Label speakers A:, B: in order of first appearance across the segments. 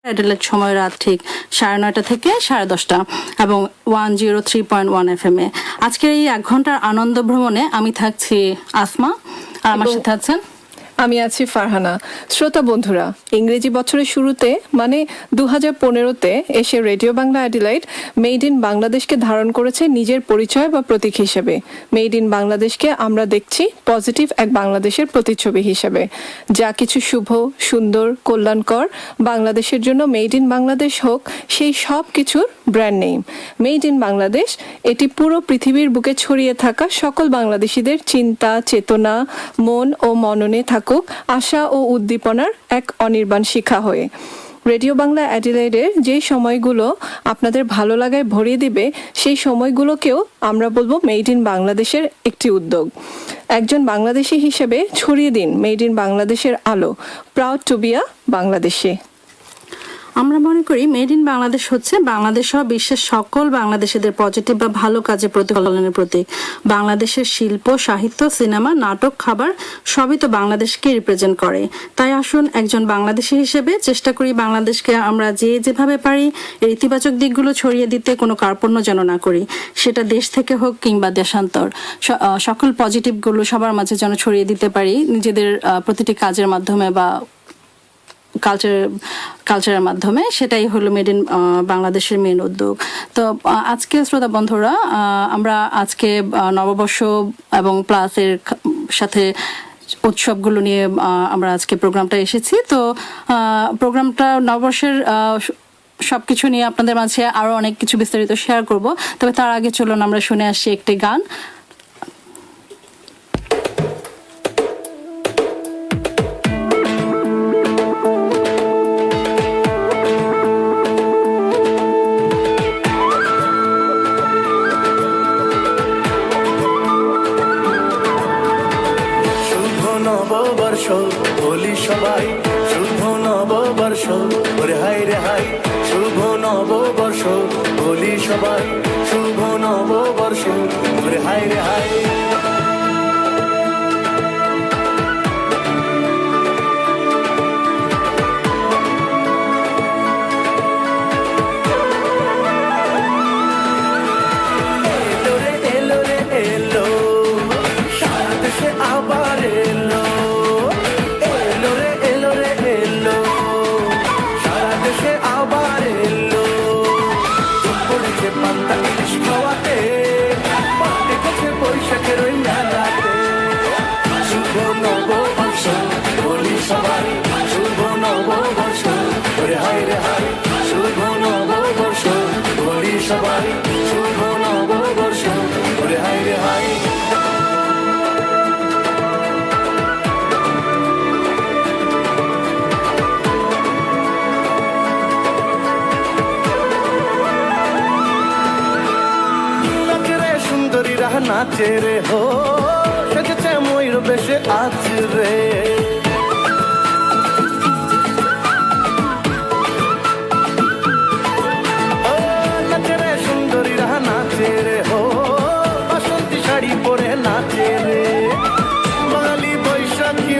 A: Adelaide সময় রাত ঠিক 9:30 থেকে 10:30 এবং 103.1 FM এ। আজকের এই 1 ঘন্টার আনন্দ ভ্রমণে আমি থাকছি আসমা, আর আমার সাথে আছেন
B: আমি আছি ফারহানা। শ্রোতা বন্ধুরা, ইংরেজি বছরের শুরুতে মানে 2015-তে এসে রেডিও বাংলা অ্যাডিলাইড মেড ইন বাংলাদেশকে ধারণ করেছে নিজের পরিচয় বা প্রতীক হিসেবে। মেড ইন বাংলাদেশকে আমরা দেখছি পজিটিভ এক বাংলাদেশের প্রতিচ্ছবি হিসেবে। যা কিছু শুভ, সুন্দর, কল্যাণকর বাংলাদেশের জন্য মেড ইন বাংলাদেশ হোক, সেই সব কিছুর brand name made in Bangladesh. এটি পুরো পৃথিবীর বুকে ছড়িয়ে থাকা সকল বাংলাদেশিদের চিন্তা, চেতনা, মন ও মননে থাকুক আশা ও উদ্দীপনার এক অনির্বাণ শিখা হয়ে। রেডিও বাংলা অ্যাডিলেডের যে সময়গুলো আপনাদের ভালো লাগায় ভরিয়ে দিবে, সেই সময়গুলোকেও আমরা বলবো মেড ইন বাংলাদেশের একটি উদ্যোগ। একজন বাংলাদেশি হিসেবে ছড়িয়ে দিন মেড ইন বাংলাদেশের আলো। Proud to be a Bangladeshi.
A: আমরা মনে করি মেড ইন বাংলাদেশ হচ্ছে বাংলাদেশ সহ বিশ্বের সকল বাংলাদেশিদের পজিটিভ বা ভালো কাজে প্রতিফলনের প্রতীক। বাংলাদেশের শিল্প, সাহিত্য, সিনেমা, নাটক, খাবার সবই তো বাংলাদেশকে রিপ্রেজেন্ট করে। তাই আসুন একজন বাংলাদেশি হিসেবে চেষ্টা করি বাংলাদেশকে আমরা যেভাবে পারি এর ইতিবাচক দিকগুলো ছড়িয়ে দিতে, কোনো কার্পণ্য যেন না করি। সেটা দেশ থেকে হোক কিংবা দেশান্তর, সকল পজিটিভগুলো সবার মাঝে যেন ছড়িয়ে দিতে পারি নিজেদের প্রতিটি কাজের মাধ্যমে বা কালচারের মাধ্যমে। সেটাই হলো মেড ইন বাংলাদেশের মেন উদ্যোগ। তো আজকে শ্রোতা বন্ধুরা, আমরা আজকে নববর্ষ এবং প্লাসের সাথে উৎসবগুলো নিয়ে আমরা আজকে প্রোগ্রামটা এসেছি। তো প্রোগ্রামটা নববর্ষের সবকিছু নিয়ে আপনাদের মাঝে আরো অনেক কিছু বিস্তারিত শেয়ার করব। তবে তার আগে চলুন আমরা শুনে আসছি একটি গান।
C: বলি সবাই শুভ নববর্ষ, ওরে হাই রে হাই শুভ নববর্ষ, বলি সবাই শুভ নববর্ষ, ওরে হাই রে হাই। এলো রে এলো, সারা দেশে আবার এলো। সবাই শুভ নববর্ষ, ওরে হাই রে হাই শুভ নববর্ষ, বলি সবাই শুভ নববর্ষ, ওরে হাই রে হাই। সুন্দরীরা নাচে রে হো, সেজেছে ময়ূর বেশে আজ রে। নাচে রে হো, বাসন্তী শাড়ি পরে নাচে রে। বাঙালি বৈশাখী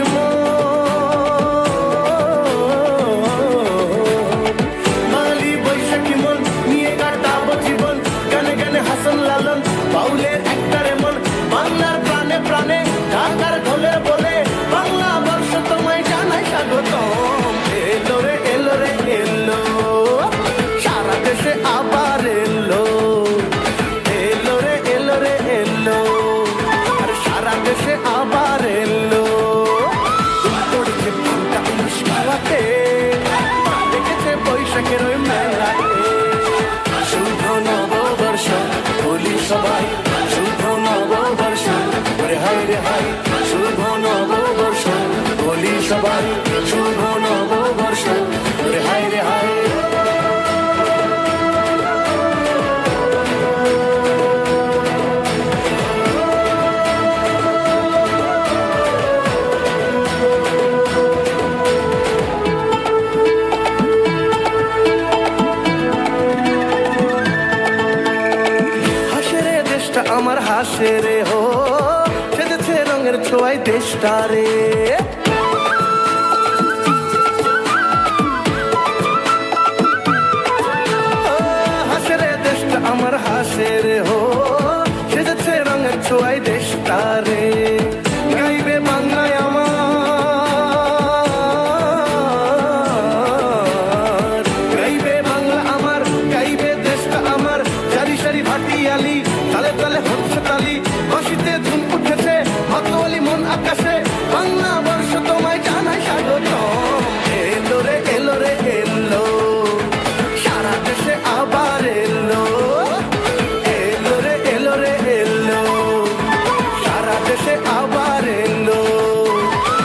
C: বাঙালি বৈশাখী মন নিয়ে কাটাবো জীবন, গানে গানে হাসন লালন বাউলের একটারে মন। বাংলার প্রাণে প্রাণে ঢাকার ঢোলে বলে, বাংলা বর্ষ তোমায় জানাই স্বাগতম। এলো রে এলো রে এলো, সারা দেশে আবার এলো। দেশে আবার এলো, পড়েছে পান্তা ইলিশ খাওয়াতে, দেখেছে বৈশাখের ওই মেলাতে। শুভ নববর্ষ, বলি সবাই শুভ নববর্ষ, ওরে হাই রে হাই শুভ নববর্ষ, বলি সবাই শুভ নববর্ষ, ওরে হাই রে হাই। আমার হাসে রে হো, সেজেছে রঙের ছোঁয়ায় দেশটা রে। দেশের হো সেজেছে রঙের ছোঁয়ায় দেশটারে গাইবে বাংলায় আমার গাইবে বাংলা আমার গাইবে দেশটা আমার সারি সারি ভাটিয়ালি তালে তালে হচ্ছে তালি বাঁশিতে ধুম উঠেছে মাতোয়ালি মন আকাশে বাংলা বর্ষ তোমায় জানাই স্বাগত এলো রে এলো রে এলো সারা দেশে আবার এলো এলো রে এলো রে এলো সারা দেশে আবার এলো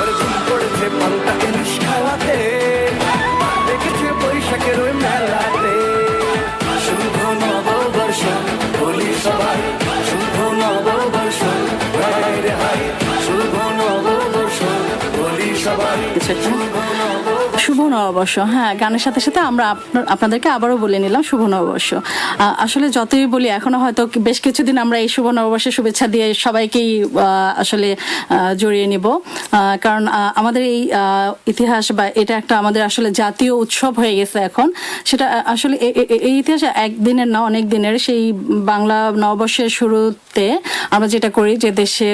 C: ওরে ধুম পড়েছে পান্তা ইলিশ খাওয়াতে দেখেছে বৈশাখের ওই মেলাতে শুভ নববর্ষ বলি সবাই শুভ নববর্ষ হায় রে হায় শুভ নববর্ষ বলি সবাই
A: শুভ নববর্ষ। হ্যাঁ, গানের সাথে সাথে আমরা আপনাদেরকে আবারও বলে নিলাম শুভ নববর্ষ। আসলে যতই বলি এখনো হয়তো বেশ কিছুদিন আমরা এই শুভ নববর্ষের শুভেচ্ছা দিয়ে সবাইকেই আসলে জড়িয়ে নিব, কারণ আমাদের এই ইতিহাস বা এটা একটা আমাদের আসলে জাতীয় উৎসব হয়ে গেছে এখন। সেটা আসলে এই ইতিহাস একদিনের না, অনেক দিনের। সেই বাংলা নববর্ষের শুরুতে আমরা যেটা করি যে দেশে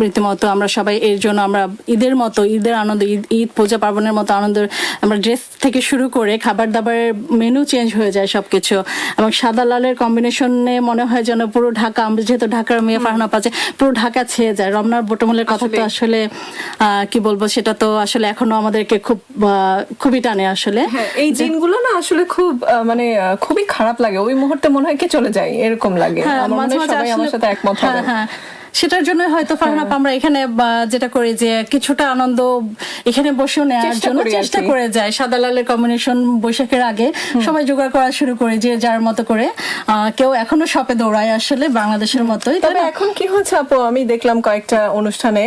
A: রীতিমতো আমরা সবাই এর জন্য আমরা ঈদের মতো ঈদের আনন্দ ঈদ পূজা পার্বণের মতো আনন্দ আমরা ড্রেস থেকে শুরু করে খাবার দাবারের মেনু চেঞ্জ হয়ে যায় সবকিছু, এবং সাদা লালের কম্বিনেশনে মনে হয় যেন পুরো ঢাকা, আমরা যেহেতু ঢাকার মেয়ে ফারহানা পাচ্ছে, পুরো ঢাকা ছেয়ে যায়। রমনার বটমূলের কথা তো আসলে কি বলবো, সেটা তো আসলে এখনো আমাদেরকে খুবই টানে আসলে।
B: এই দিনগুলো না আসলে খুব মানে খুবই খারাপ লাগে, ওই মুহূর্তে মনে হয় কি চলে যায় এরকম লাগে। আমার মনে হয় সবাই আমার সাথে একমত হবে।
A: হ্যাঁ, সেটার জন্য হয়তো ফারহানা আমরা এখানে যেটা করি যে কিছুটা আনন্দ এখানে বসে নেওয়ার জন্য চেষ্টা করে যায়। সাদা লালের কম্বিনেশন বৈশাখের আগে সবাই জোগাড় করা শুরু করে যে যার মতো করে, কেউ এখনো শপে দৌড়ায় আসলে বাংলাদেশের মতোই।
B: তবে এখন কি হচ্ছে আপু, আমি দেখলাম কয়েকটা অনুষ্ঠানে,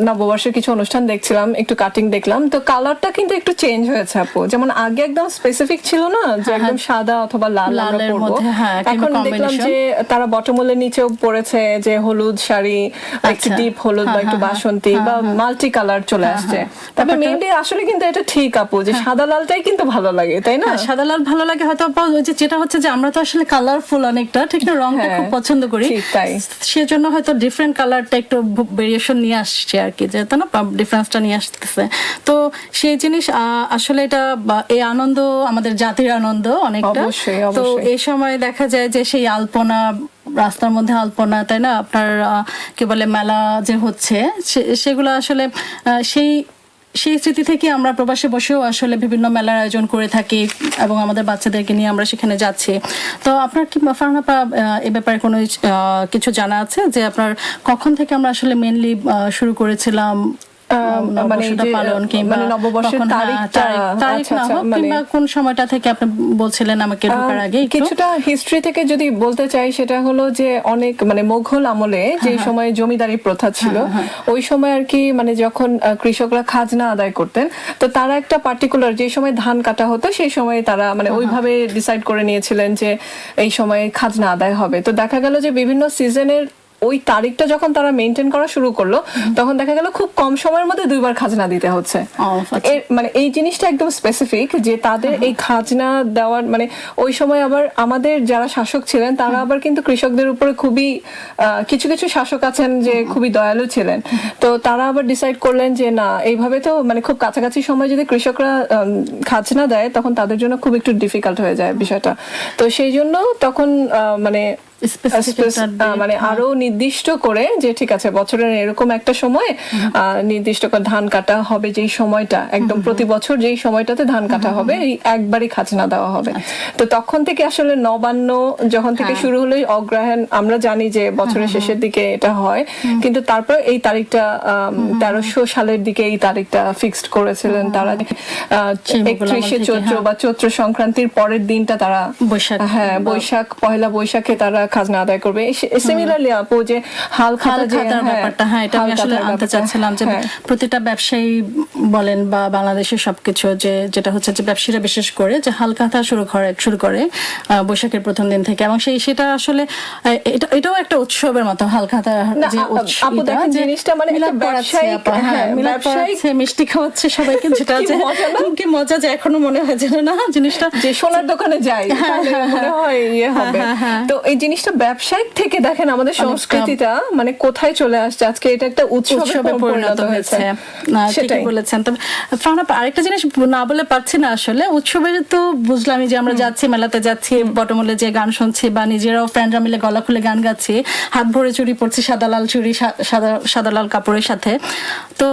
B: নববর্ষের কিছু অনুষ্ঠান দেখছিলাম, একটু কাটিং দেখলাম, তো কালারটা কিন্তু একটু চেঞ্জ হয়েছে আপু। যেমন আগে একদম স্পেসিফিক ছিল না যে একদম সাদা অথবা লাল আমরা পরবো, এখন দেখলাম যে তারা বটমূলের নিচেও পড়েছে যে হলুদ শাড়ি, একটু ডিপ হলুদ বা একটু বাসন্তী বা মাল্টি কালার চলে আসছে। তবে মেনলি আসলে কিন্তু এটা ঠিক আপু যে সাদা লালটাই কিন্তু ভালো লাগে, তাই না?
A: সাদা লাল ভালো লাগে হয়তো, যেটা হচ্ছে যে আমরা তো আসলে কালারফুল অনেকটা, ঠিক না, রংটা খুব পছন্দ করি, সেজন্য হয়তো ডিফারেন্ট কালারটা একটু ভেরিয়েশন নিয়ে আসছে আর কি, যেটা না ডিফারেন্সটা নিয়ে আসতেছে। তো সেই জিনিস আসলে এটা এই আনন্দ আমাদের জাতির আনন্দ অনেকটা। তো এই সময় দেখা যায় যে সেই আলপনা, রাস্তার মধ্যে আলপনা, তাই না, আপনার কি বলে মেলা যে হচ্ছে, সেগুলো আসলে সেই স্মৃতি থেকে আমরা প্রবাসে বসেও আসলে বিভিন্ন মেলার আয়োজন করে থাকি এবং আমাদের বাচ্চাদেরকে নিয়ে আমরা সেখানে যাচ্ছি। তো আপনার কি ফারহানা এ ব্যাপারে কোনো কিছু জানা আছে যে আপনার কখন থেকে আমরা আসলে মেনলি শুরু করেছিলাম নববর্ষের তারিখটা, কিংবা কোন সময়টা থেকে আপনি বলছিলেন আমাকে ঢোকার আগে?
B: কিছুটা হিস্ট্রি থেকে যদি বলতে চাই, সেটা হলো যে অনেক মানে মোগল আমলে যে সময় জমিদারি প্রথা ছিল, ওই সময় আর কি মানে যখন কৃষকরা খাজনা আদায় করতেন, তো তারা একটা পার্টিকুলার যে সময় ধান কাটা হতো সেই সময় তারা মানে ওইভাবে ডিসাইড করে নিয়েছিলেন যে এই সময় খাজনা আদায় হবে। তো দেখা গেল যে বিভিন্ন সিজনের ওই তারিখটা যখন তারা মেনটেন করা শুরু করলো, তখন দেখা গেল খুব কম সময়ের মধ্যে 2 বার খাজনা দিতে হচ্ছে। মানে এই জিনিসটা একদম স্পেসিফিক যে তাদের এই খাজনা দেওয়ার মানে ওই সময় আবার আমাদের যারা শাসক ছিলেন তারা আবার কিন্তু কৃষকদের উপরে খুবই কিছু কিছু শাসক আছেন যে খুবই দয়ালু ছিলেন। তো তারা আবার ডিসাইড করলেন যে না, এইভাবে তো মানে খুব কাছাকাছি সময় যদি কৃষকরা খাজনা দেয় তখন তাদের জন্য খুব একটু ডিফিকাল্ট হয়ে যায় বিষয়টা। তো সেই জন্য তখন মানে মানে আরো নির্দিষ্ট করে যে ঠিক আছে বছরের এরকম একটা সময় নির্দিষ্ট করে ধান কাটা হবে, যেই সময়টা একদম প্রতি বছর যেই সময়টাতে ধান কাটা হবে একবারই খাজনা দেওয়া হবে। তো তখন থেকে আসলে নবান্ন যখন থেকে শুরু হলো, অগ্রহায়ণ আমরা জানি যে বছরের শেষের দিকে এটা হয়, কিন্তু তারপর এই তারিখটা 1300 সালের দিকে এই তারিখটা ফিক্সড করেছিলেন তারা। 31শে চৈত্র বা চৈত্র সংক্রান্তির পরের দিনটা তারা বৈশাখ, পয়লা বৈশাখে তারা খাজনা আদায় করবে। সিমিলারলি আপু যে হালখাতা যে
A: হালখাতার ব্যাপারটা, হ্যাঁ, এটা আমি আসলে আনতে চাচ্ছিলাম যে প্রতিটা ব্যবসায়ী বলেন বা বাংলাদেশের সবকিছু যেটা হচ্ছে যে ব্যবসায়ীরা বিশেষ করে যে হালখাতা শুরু করে বৈশাখের প্রথম দিন থেকে, এবং সেটা আসলে এটাও একটা উৎসবের মতো হালখাতা যে
B: আপু দেখেন জিনিসটা মানে একটা ব্যবসায়িক, হ্যাঁ, ব্যবসায়িক
A: মিষ্টি খাওয়াচ্ছে সবাইকে, যেটা কি মজা যে এখনো মনে হয় যে না জিনিসটা
B: যে সোনার দোকানে যাই তাহলে মনে হয় ইয়ে হবে। তো এই জিনিসটা ব্যবসায়িক থেকে দেখেন আমাদের সংস্কৃতিটা মানে কোথায় চলে আসছে, আজকে এটা একটা উৎসবে পরিণত হয়েছে।
A: সেটাই বলেছেন। তবে ফারহানা আপা, আরেকটা জিনিস না বলে পারছি না আসলে, উৎসবের তো বুঝলামই যে আমরা যাচ্ছি, মেলাতে যাচ্ছি, বটমূলে যে গান শুনছি বা নিজেরাও ফ্রেন্ডরা মিলে গলা খুলে গান গাচ্ছি, হাত ভরে চুড়ি পরছি, সাদা লাল চুড়ি, সাদা লাল কাপড়ের সাথে। তো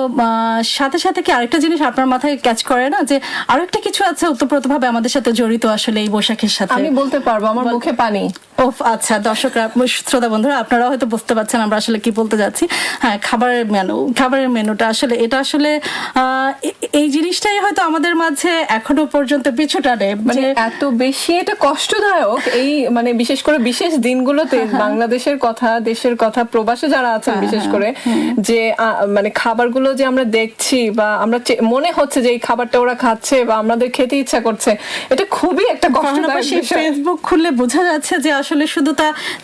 A: সাথে সাথে কি আরেকটা জিনিস আপনার মাথায় ক্যাচ করে না যে আরেকটা কিছু আছে ওতপ্রোতভাবে আমাদের সাথে জড়িত আসলে এই বৈশাখের সাথে?
B: আমি বলতে পারবো, আমার মুখে পানি।
A: ওফ, আচ্ছা, দর্শকরা, শ্রোতা বন্ধুরা, আপনারা হয়তো বুঝতে পারছেন আমরা আসলে কি বলতে যাচ্ছি। হ্যাঁ, খাবারের মেনুটা আসলে এটা আসলে এই জিনিসটাই হয়তো আমাদের মাঝে এখনো পর্যন্ত পিছু টানে,
B: মানে এত বেশি এটা কষ্টদায়ক এই মানে বিশেষ করে বিশেষ দিনগুলোতে বাংলাদেশের কথা, দেশের কথা, প্রবাসে যারা আছেন বিশেষ করে, যে মানে খাবারগুলো যে আমরা দেখছি বা আমরা মনে হচ্ছে যে এই খাবারটা ওরা খাচ্ছে বা আমাদের খেতে ইচ্ছা করছে, এটা খুবই একটা কষ্টদায়ক বিষয়।
A: ফেসবুক খুললে বোঝা যাচ্ছে যে আসলে শুধু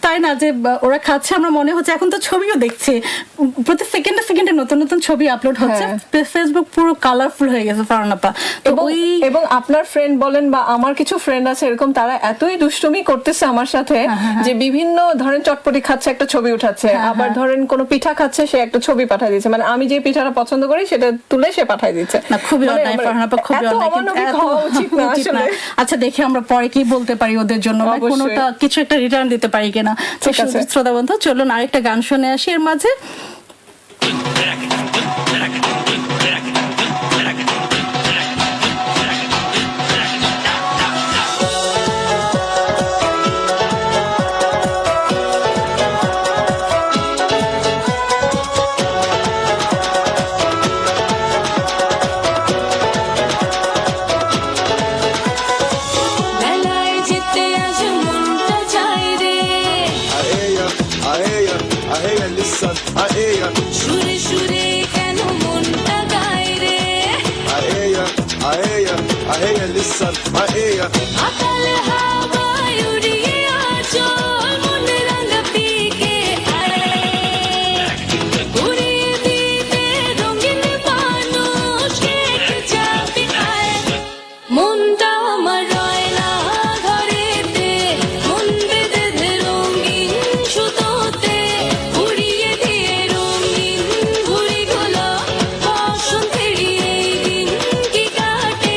A: তাই না যে ওরা খাচ্ছে, আমরা মনে হচ্ছে এখন তো ছবিও দেখছি, প্রতি সেকেন্ডে নতুন নতুন ছবি আপলোড হচ্ছে, ফেসবুক পুরো কালারফুল হয়ে গেছে ফারহানা আপা।
B: এবং আপনার ফ্রেন্ড বলেন বা আমার কিছু ফ্রেন্ড আছে এরকম, তারা এতই দুষ্টুমি করতেছে আমার সাথে যে বিভিন্ন ধরেন চটপটি খাচ্ছে একটা ছবি উঠাচ্ছে, আবার ধরেন কোনো পিঠা খাচ্ছে সে একটা ছবি পাঠিয়ে দিচ্ছে, মানে আমি যে পিঠাটা পছন্দ করি সেটা তুলে সে পাঠিয়ে দিচ্ছে।
A: না, খুবই অন্যায় ফারহানা আপা, খুবই অন্যায়, কিন্তু এত হওয়া উচিত না আসলে। আচ্ছা, দেখি আমরা পরে কি বলতে পারি ওদের জন্য, কোনোটা কিছু একটা রিটার্ন দিতে পারি কিনা। শ্রোতা বন্ধু, চলুন আরেকটা গান শুনে আসি এর মাঝে।
D: সুরে সুরে কেন মনটা গায় রে, আকাল হাওয়ায় উড়িয়ে আঁচল মনে রাঙা পিকে উড়িয়ে দিতে রঙিন মানুষ কেটে যাবে মনটা আমার রয় না ঘরেতে, মন বেঁধে দে রঙিন সুতোতে, উড়িয়ে দিয়ে রঙিন ঘুড়িগুলো বসন্তের এই দিন কি কাটে।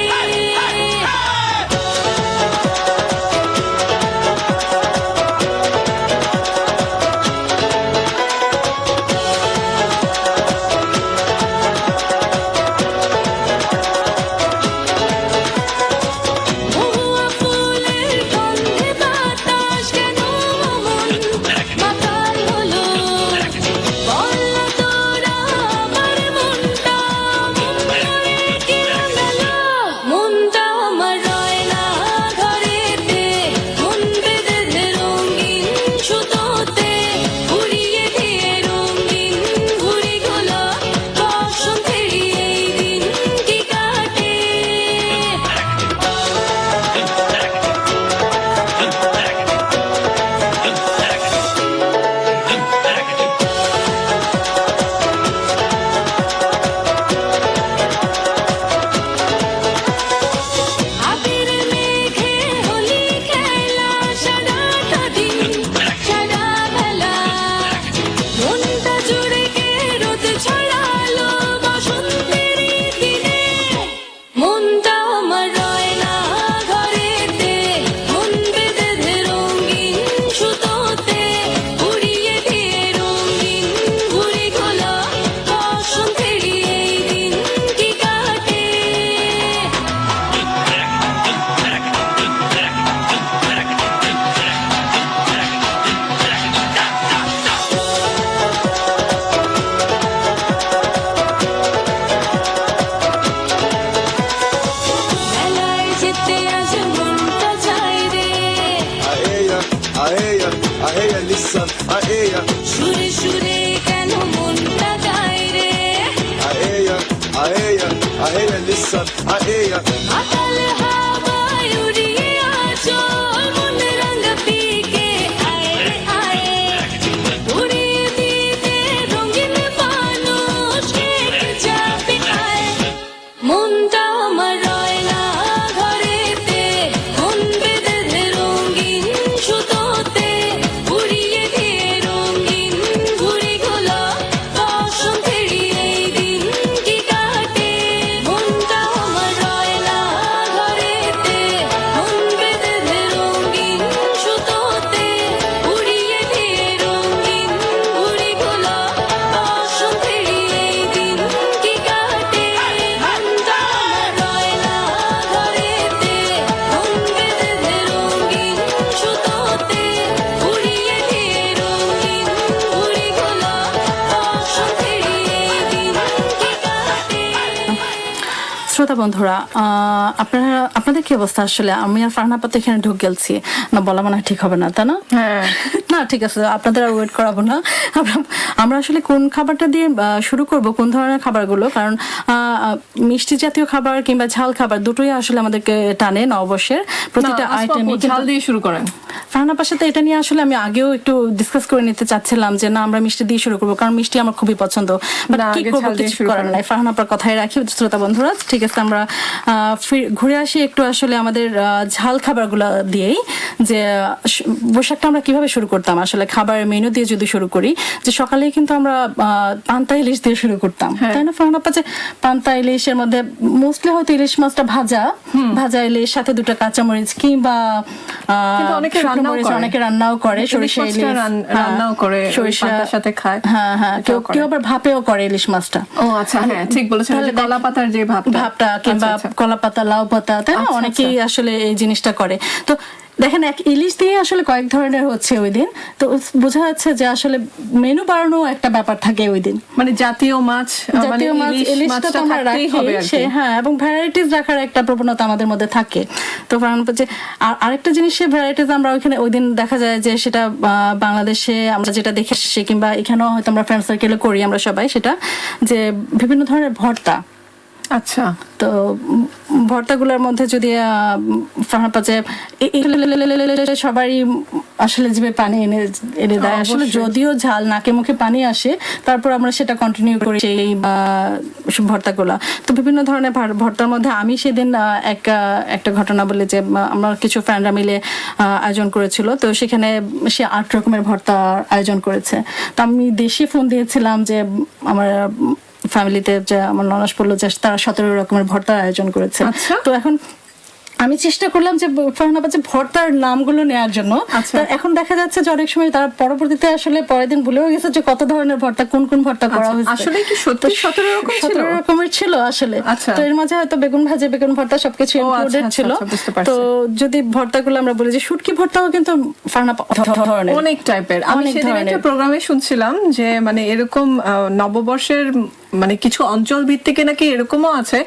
C: আহে
D: আকাল হাওয়ায় উড়িয়ে আঁচল মনে রঙ ফিকে আয় রে আয় উড়িয়ে দিতে রঙিন মানুষকে যাবে আয় মনটা আমার রয় না ঘরেতে মন বেঁধে রঙিন সুতোতে উড়িয়ে দিয়ে রঙিন ঘুড়িগুলো বসন্তের এই দিন কি কাটে মনটা আমার রয় না ঘরেতে মন বেঁধে রঙিন সুতোতে উড়িয়ে দিয়ে রঙিন ঘুড়িগুলো বসন্তের এই দিন কি কাটে মনটা আমার রয় না ঘরেতে মন বেঁধে রঙিন সুতোতে উড়িয়ে দিয়ে রঙিন ঘুড়িগুলো বসন্তের এই দিন কি কাটে
A: শ্রোতা বন্ধুরা, আপনাদের কি অবস্থা? আসলে আমি আর ফারহানা আপা তো এখানে ঢুক গেলছি না, বলা মনে হয় ঠিক হবে না, তাই না?
B: হ্যাঁ।
A: না ঠিক আছে, আপনাদের আর ওয়েট করাবো না। আমরা আসলে কোন খাবারটা দিয়ে শুরু করব, কোন ধরনের খাবারগুলো? কারণ মিষ্টি জাতীয় খাবার কিংবা ঝাল খাবার দুটোই আসলে আমাদেরকে টানে নববর্ষের প্রতিটা
B: না, আসমা
A: আইটেমে।
B: আপু, ঝাল দিয়ে শুরু করেন।
A: ফারহানা আপার সাথে এটা নিয়ে আসলে আমি আগেও একটু ডিসকাস করে নিতে চাচ্ছিলাম যে না, আমরা মিষ্টি দিয়ে শুরু করবো, কারণ মিষ্টি আমার খুবই পছন্দ। বাট
B: না,
A: কি
B: আগে
A: করবো,
B: ঝাল দিয়ে
A: কিছু
B: শুরু
A: করার
B: করেন।
A: নাই। ফারহানা আপার কথাই রাখি শ্রোতা বন্ধুরা। ঠিক আছে, আমরা ঘুরে আসি একটু আসলে আমাদের ঝাল খাবারগুলো দিয়েই, যে বৈশাখটা আমরা কিভাবে শুরু করতাম আসলে খাবারের মেনু দিয়ে যদি শুরু করি, যে সকালে কিন্তু আমরা পান্তা ইলিশ দিয়ে শুরু করতাম, তাই না ফারহানা আপা? যে পান্তা ইলিশের মধ্যে মোস্টলি হয়তো ইলিশ মাছটা ভাজা ইলিশ, সাথে দুটো কাঁচামরিচ কিংবা
B: কিন্তু অনেকে
A: শুকনো
B: রান্নাও
A: মরিচ
B: করে।
A: অনেকে রান্নাও করে,
B: ইলিশ
A: সরিষা
B: মাছটা
A: ইলিশ
B: রান্নাও করে, ওই
A: সরিষা
B: পান্তার সাথে খায়।
A: হ্যাঁ হ্যাঁ,
B: এটাও করে।
A: কেউ আবার ভাপেও করে ইলিশ মাছটা।
B: ও আচ্ছা, হ্যাঁ ঠিক বলেছেন,
A: তাহলে
B: যে কলা পাতার যে
A: ভাবটা কিংবা
B: আচ্ছা, আচ্ছা।
A: কলা পাতা, লাউ পাতা, তাই না?
B: আচ্ছা,
A: অনেকেই আসলে এই জিনিসটা করে। তো দেখেন, এক ইলিশ দিয়ে আসলে কয়েক ধরনের হচ্ছে ওই দিন, তো বোঝা যাচ্ছে যে আসলে মেনু বাড়ানো একটা ব্যাপার থাকে ওই দিন।
B: মানে জাতীয় মাছ, মানে
A: জাতীয় মাছ, ইলিশটা তো
B: মাছটা
A: আমরা
B: থাকতেই
A: রাখি,
B: হবে আর কি।
A: হ্যাঁ, এবং ভ্যারাইটিস রাখার একটা প্রবণতা আমাদের মধ্যে থাকে। তো যে আরেকটা জিনিসের ভ্যারাইটিস আমরা ওইখানে ওই দিন দেখা যায় যে সেটা বাংলাদেশে আমরা যেটা দেখে এসেছি কিংবা এখানেও হয়তো আমরা ফ্রেন্ড সার্কেলে করি আমরা সবাই, সেটা যে বিভিন্ন ধরনের ভর্তা।
B: আচ্ছা,
A: তো ভর্তাগুলোর মধ্যে যদি ফারহানা আপা যে সবারই আসলে জিভে পানি এনে দেয় আসলে, যদিও ঝাল নাকে মুখে পানি আসে, তারপর আমরা সেটা কন্টিনিউ করি সেই ভর্তাগুলা। তো বিভিন্ন ধরনের ভর্তার মধ্যে আমি সেদিন একটা ঘটনা বলে যে আমরা কিছু ফ্রেন্ডরা মিলে আয়োজন করেছিল, তো সেখানে সে 8 রকমের ভর্তা আয়োজন করেছে। তো আমি দেশে ফোন দিয়েছিলাম যে আমার ফ্যামিলিতে, যে আমার ননাস বললো যে তারা 17 রকমের ভর্তার আয়োজন করেছে।
B: আচ্ছা।
A: তো এখন আমি চেষ্টা করলাম যে ফারহানা আপা যে ভর্তার নামগুলো নেওয়ার জন্য।
B: আচ্ছা।
A: তো এখন দেখা যাচ্ছে যে অনেক সময় তারা পরবর্তীতে আসলে পরের দিন ভুলেও গেছে যে কত ধরনের ভর্তা, কোন কোন ভর্তা করা
B: আচ্ছা,
A: হয়েছে।
B: আসলে কি সত্যি 17 রকম ছিল?
A: 17 রকমের ছিল আসলে।
B: আচ্ছা।
A: তো এর মাঝে হয়তো বেগুন ভাজা, বেগুন ভর্তা সবকিছু
B: ও, আচ্ছা,
A: ইনক্লুডেড
B: আচ্ছা,
A: ছিল।
B: আচ্ছা, বুঝতে পারছি।
A: তো যদি ভর্তাগুলো আমরা বলি যে শুটকি ভর্তাও কিন্তু ফারহানা আপা ধরনের
B: অনেক টাইপের। আমি
A: অনেক
B: সেদিন একটা
A: ধরনের।
B: প্রোগ্রামে শুনছিলাম যে মানে এরকম নববর্ষের মানে কিছু অঞ্চল ভিত্তিকে নাকি এরকমও আছে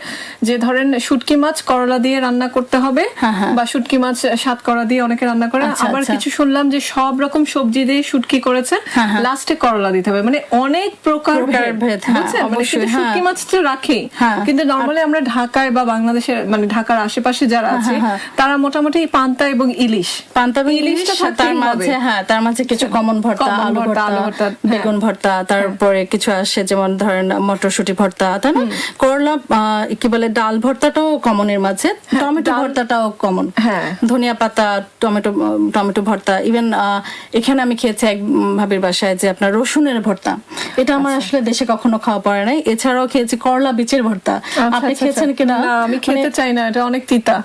B: যে ধরেন শুটকি মাছ করলা দিয়ে রান্না করতে হবে,
A: হ্যাঁ, হ্যাঁ।
B: বা শুটকি মাছ সাতকরা দিয়ে অনেকে রান্না করে।
A: আচ্ছা,
B: আবার
A: আচ্ছা।
B: কিছু শুনলাম যে সব রকম সবজি দিয়ে শুটকি করেছে,
A: হ্যাঁ, হ্যাঁ।
B: লাস্টে করলা দিতে হবে। মানে অনেক
A: প্রকারভেদ, হ্যাঁ,
B: বুঝছেন? মানে
A: অবশ্যই,
B: শুধু শুটকি
A: হ্যাঁ।
B: মাছ তো রাখি,
A: হ্যাঁ।
B: কিন্তু নরমালি আমরা ঢাকায় বা বাংলাদেশের মানে ঢাকার আশেপাশে যারা আছে
A: হ্যাঁ।
B: তারা মোটামুটি পান্তা এবং ইলিশ,
A: পান্তা এবং
B: ইলিশটা
A: ইলিশ,
B: থাকতেই
A: তার
B: হবে।
A: মাঝে তার মাঝে কিছু কমন ভর্তা,
B: Common
A: আলু
B: ভর্তা, আলু ভর্তা,
A: ভর্তা, বেগুন ভর্তা, তারপরে কিছু আসে যেমন ধরেন মটরশুঁটি ভর্তা, তাই না? করলা কি বলে, ডাল ভর্তাটাও কমনের মাঝে, টমেটো ভর্তাটাও কমন,
B: হ্যাঁ।
A: ধনিয়া পাতা, টমেটো ভর্তা। ইভেন এখানে আমি খেয়েছি এক ভাবির বাসায় যে আপনার রসুনের ভর্তা, এটা আমার আসলে দেশে কখনো খাওয়া পড়ে নাই। এছাড়াও খেয়েছি করলা বীচের ভর্তা। আপনি খেয়েছেন কিনা?
B: না, আমি খেতে চাই না, এটা অনেক তিতা।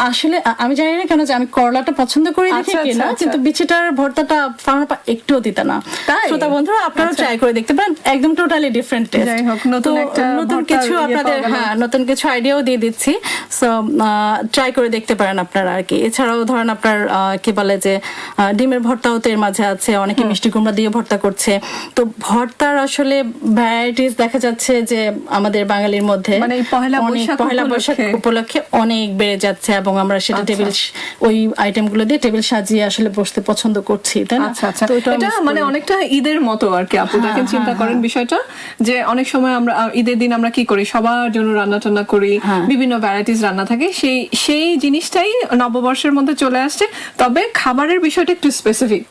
A: আসলে আমি জানি না কেন যে আমি করলাটা পছন্দ করি দেখে
B: আচ্ছা,
A: কিনা,
B: আচ্ছা,
A: কিন্তু বিচিটার ভর্তাটা ফারহানা আপা একটুও দিতা না।
B: তাই?
A: শ্রোতা বন্ধুরা, আপনারাও ট্রাই করে দেখতে পারেন, একদম টোটালি ডিফারেন্ট টেস্ট।
B: যাই হোক, নতুন একটা
A: নতুন
B: ভর্তার
A: কিছু
B: ইয়ে
A: আপনাদের,
B: পাওয়া গেল।
A: হ্যাঁ, নতুন কিছু আইডিয়াও দিয়ে দিচ্ছি। সো ট্রাই করে দেখতে পারেন আপনারা আর কি। এছাড়াও ধরেন আপনার কি বলে যে ডিমের ভর্তাও তো এর মাঝে আছে, অনেকে মিষ্টি কুমড়া দিয়ে ভর্তা করছে। তো ভর্তার আসলে ভ্যারাইটিস দেখা যাচ্ছে যে আমাদের বাঙালির মধ্যে
B: মানে এই পহেলা
A: অনেক,
B: বৈশাখ
A: পহেলা বৈশাখ
B: উপলক্ষে।
A: উপলক্ষে অনেক বেড়ে যাচ্ছে, এবং এবং আমরা সেটা টেবিল ওই আইটেমগুলো দিয়ে টেবিল সাজিয়ে আসলে বসতে পছন্দ করছি, তাই না?
B: আচ্ছা আচ্ছা,
A: তো ওইটাও
B: এটা
A: miss
B: মানে
A: করি।
B: অনেকটা ঈদের মতো আর কি আপু, দেখেন চিন্তা করেন বিষয়টা, যে অনেক সময় আমরা ঈদের দিন আমরা কি করি, সবার জন্য রান্না টান্না করি, বিভিন্ন ভ্যারাইটিস রান্না থাকে, সেই জিনিসটাই নববর্ষের মধ্যে চলে আসছে। তবে খাবারের বিষয়টা একটু স্পেসিফিক,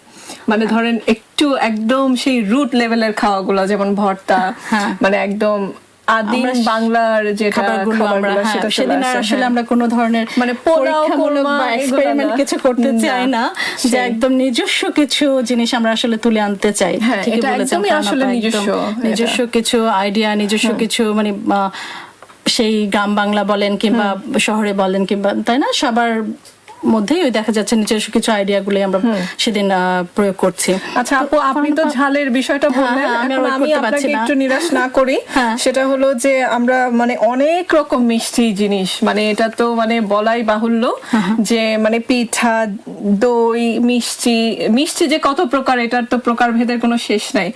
B: মানে ধরেন একটু একদম সেই রুট লেভেলের খাওয়াগুলো, যেমন ভর্তা, মানে একদম আদিম বাংলার যেটা
A: খাবারগুলো আমরা
B: খাবারগুলো সেটা চলে
A: সেদিন আর
B: আসছে,
A: আসলে
B: হ্যাঁ।
A: আমরা কোনো ধরনের
B: মানে পোলাও,
A: পরীক্ষামূলক
B: কোরমা
A: বা
B: এগুলো
A: এক্সপেরিমেন্ট
B: না।
A: কিছু করতে
B: না,
A: চাই না, যে
B: সেই।
A: একদম নিজস্ব কিছু জিনিস আমরা আসলে তুলে আনতে চাই।
B: হ্যাঁ,
A: ঠিকই
B: এটা
A: বলেছেন
B: একদমই
A: ফারহানা
B: আসলে
A: আপা, একদম
B: নিজস্ব,
A: নিজস্ব কিছু আইডিয়া, নিজস্ব কিছু মানে সেই গ্রাম বাংলা বলেন কিংবা শহরে বলেন কিংবা, তাই না, সবার মধ্যেই ওই দেখা যাচ্ছে নিজস্ব কিছু আইডিয়া গুলো আমরা সেদিন প্রয়োগ করছি।
B: আচ্ছা আপু, আপনি তো ঝালের বিষয়টা বললেন,
A: আমি
B: এখন
A: আর
B: আমি
A: করতে পারছি
B: আপনাকে
A: না।
B: একটু নিরাশ না করি, সেটা হলো যে আমরা মানে অনেক রকম মিষ্টি জিনিস, মানে এটা তো মানে বলাই বাহুল্য যে মানে পিঠা, দই, মিষ্টি যে কত প্রকার, এটার তো প্রকার ভেদের কোনো শেষ নাই।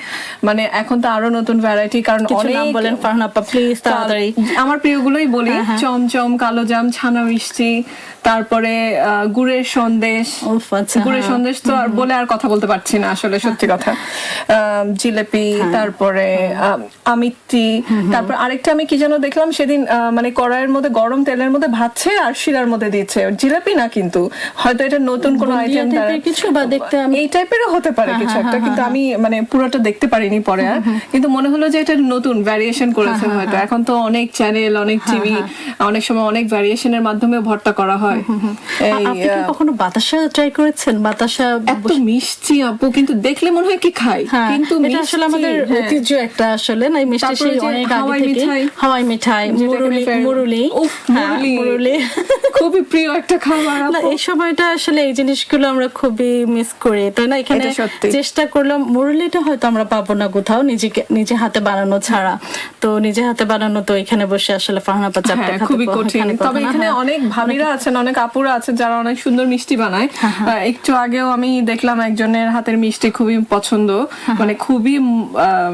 B: মানে এখন তো আরো নতুন ভ্যারাইটি, কারণ
A: কিছু নাম
B: অনেক
A: বলেন ফারহানা আপা প্লিজ, তাড়াতাড়ি।
B: আমার প্রিয়গুলোই বলি, চমচম, কালোজাম, ছানা মিষ্টি, তারপরে গুড়ের সন্দেশ।
A: উফ, আচ্ছা,
B: গুড়ের সন্দেশ তো আর বলে আর কথা বলতে পারছি না আসলে, সত্যি কথা। জিলেপি, তারপরে আমিত্তি, তারপর আরেকটা আমি কি যেন দেখলাম সেদিন, মানে কড়াইয়ের মধ্যে গরম তেলের মধ্যে ভাজছে আর শিরার মধ্যে দিচ্ছে, জিলেপি না কিন্তু, হয়তো এটা নতুন কোনো
A: বুন্দিয়া
B: আইটেম
A: type এর কিছু বা দেখতে
B: এই টাইপেরও হতে পারে কিছু একটা, কিন্তু আমি মানে পুরোটা দেখতে পারিনি পরে আর, কিন্তু মনে হলো যে এটা নতুন ভ্যারিয়েশন করেছেন হয়তো। এখন তো অনেক চ্যানেল, অনেক টিভি, অনেক সময় অনেক ভ্যারিয়েশনের মাধ্যমে ভর্তা করা হয়।
A: আপনি কি কখনো বাতাসা ট্রাই করেছেন? বাতাসা
B: এত মিষ্টি আপু, কিন্তু দেখলে মনে হয় কি খাই, কিন্তু
A: এটা আসলে আমাদের ঐতিহ্য একটা, আসলে না, এই মিষ্টি
B: তারপরে
A: সেই
B: যে
A: অনেক আগে
B: হাওয়াই
A: থেকে
B: মিঠাই।
A: হাওয়াই মিঠাই, মুরুলি,
B: উফ, মুরুলি খুবই প্রিয় একটা খাবার
A: না,
B: আপু।
A: এই সময়টা আসলে এই জিনিসগুলো আমরা খুবই মিস করি, তাই না? এখানে
B: এটা সত্যি।
A: চেষ্টা করলাম, মুরুলিটা হয়তো আমরা পাবো না কোথাও নিজে হাতে বানানো ছাড়া। তো নিজে হাতে বানানো তো এখানে বসে আসলে ফারহানা আপা চাপটা
B: হ্যাঁ,
A: খাতে
B: খুবই কঠিন। তবে
A: না,
B: এখানে অনেক ভাবিরা আছেন, অনেক আপুরা আছেন যারা অনেক সুন্দর মিষ্টি বানায়। একটু আগেও আমি দেখলাম একজনের হাতের মিষ্টি খুবই পছন্দ, মানে খুবই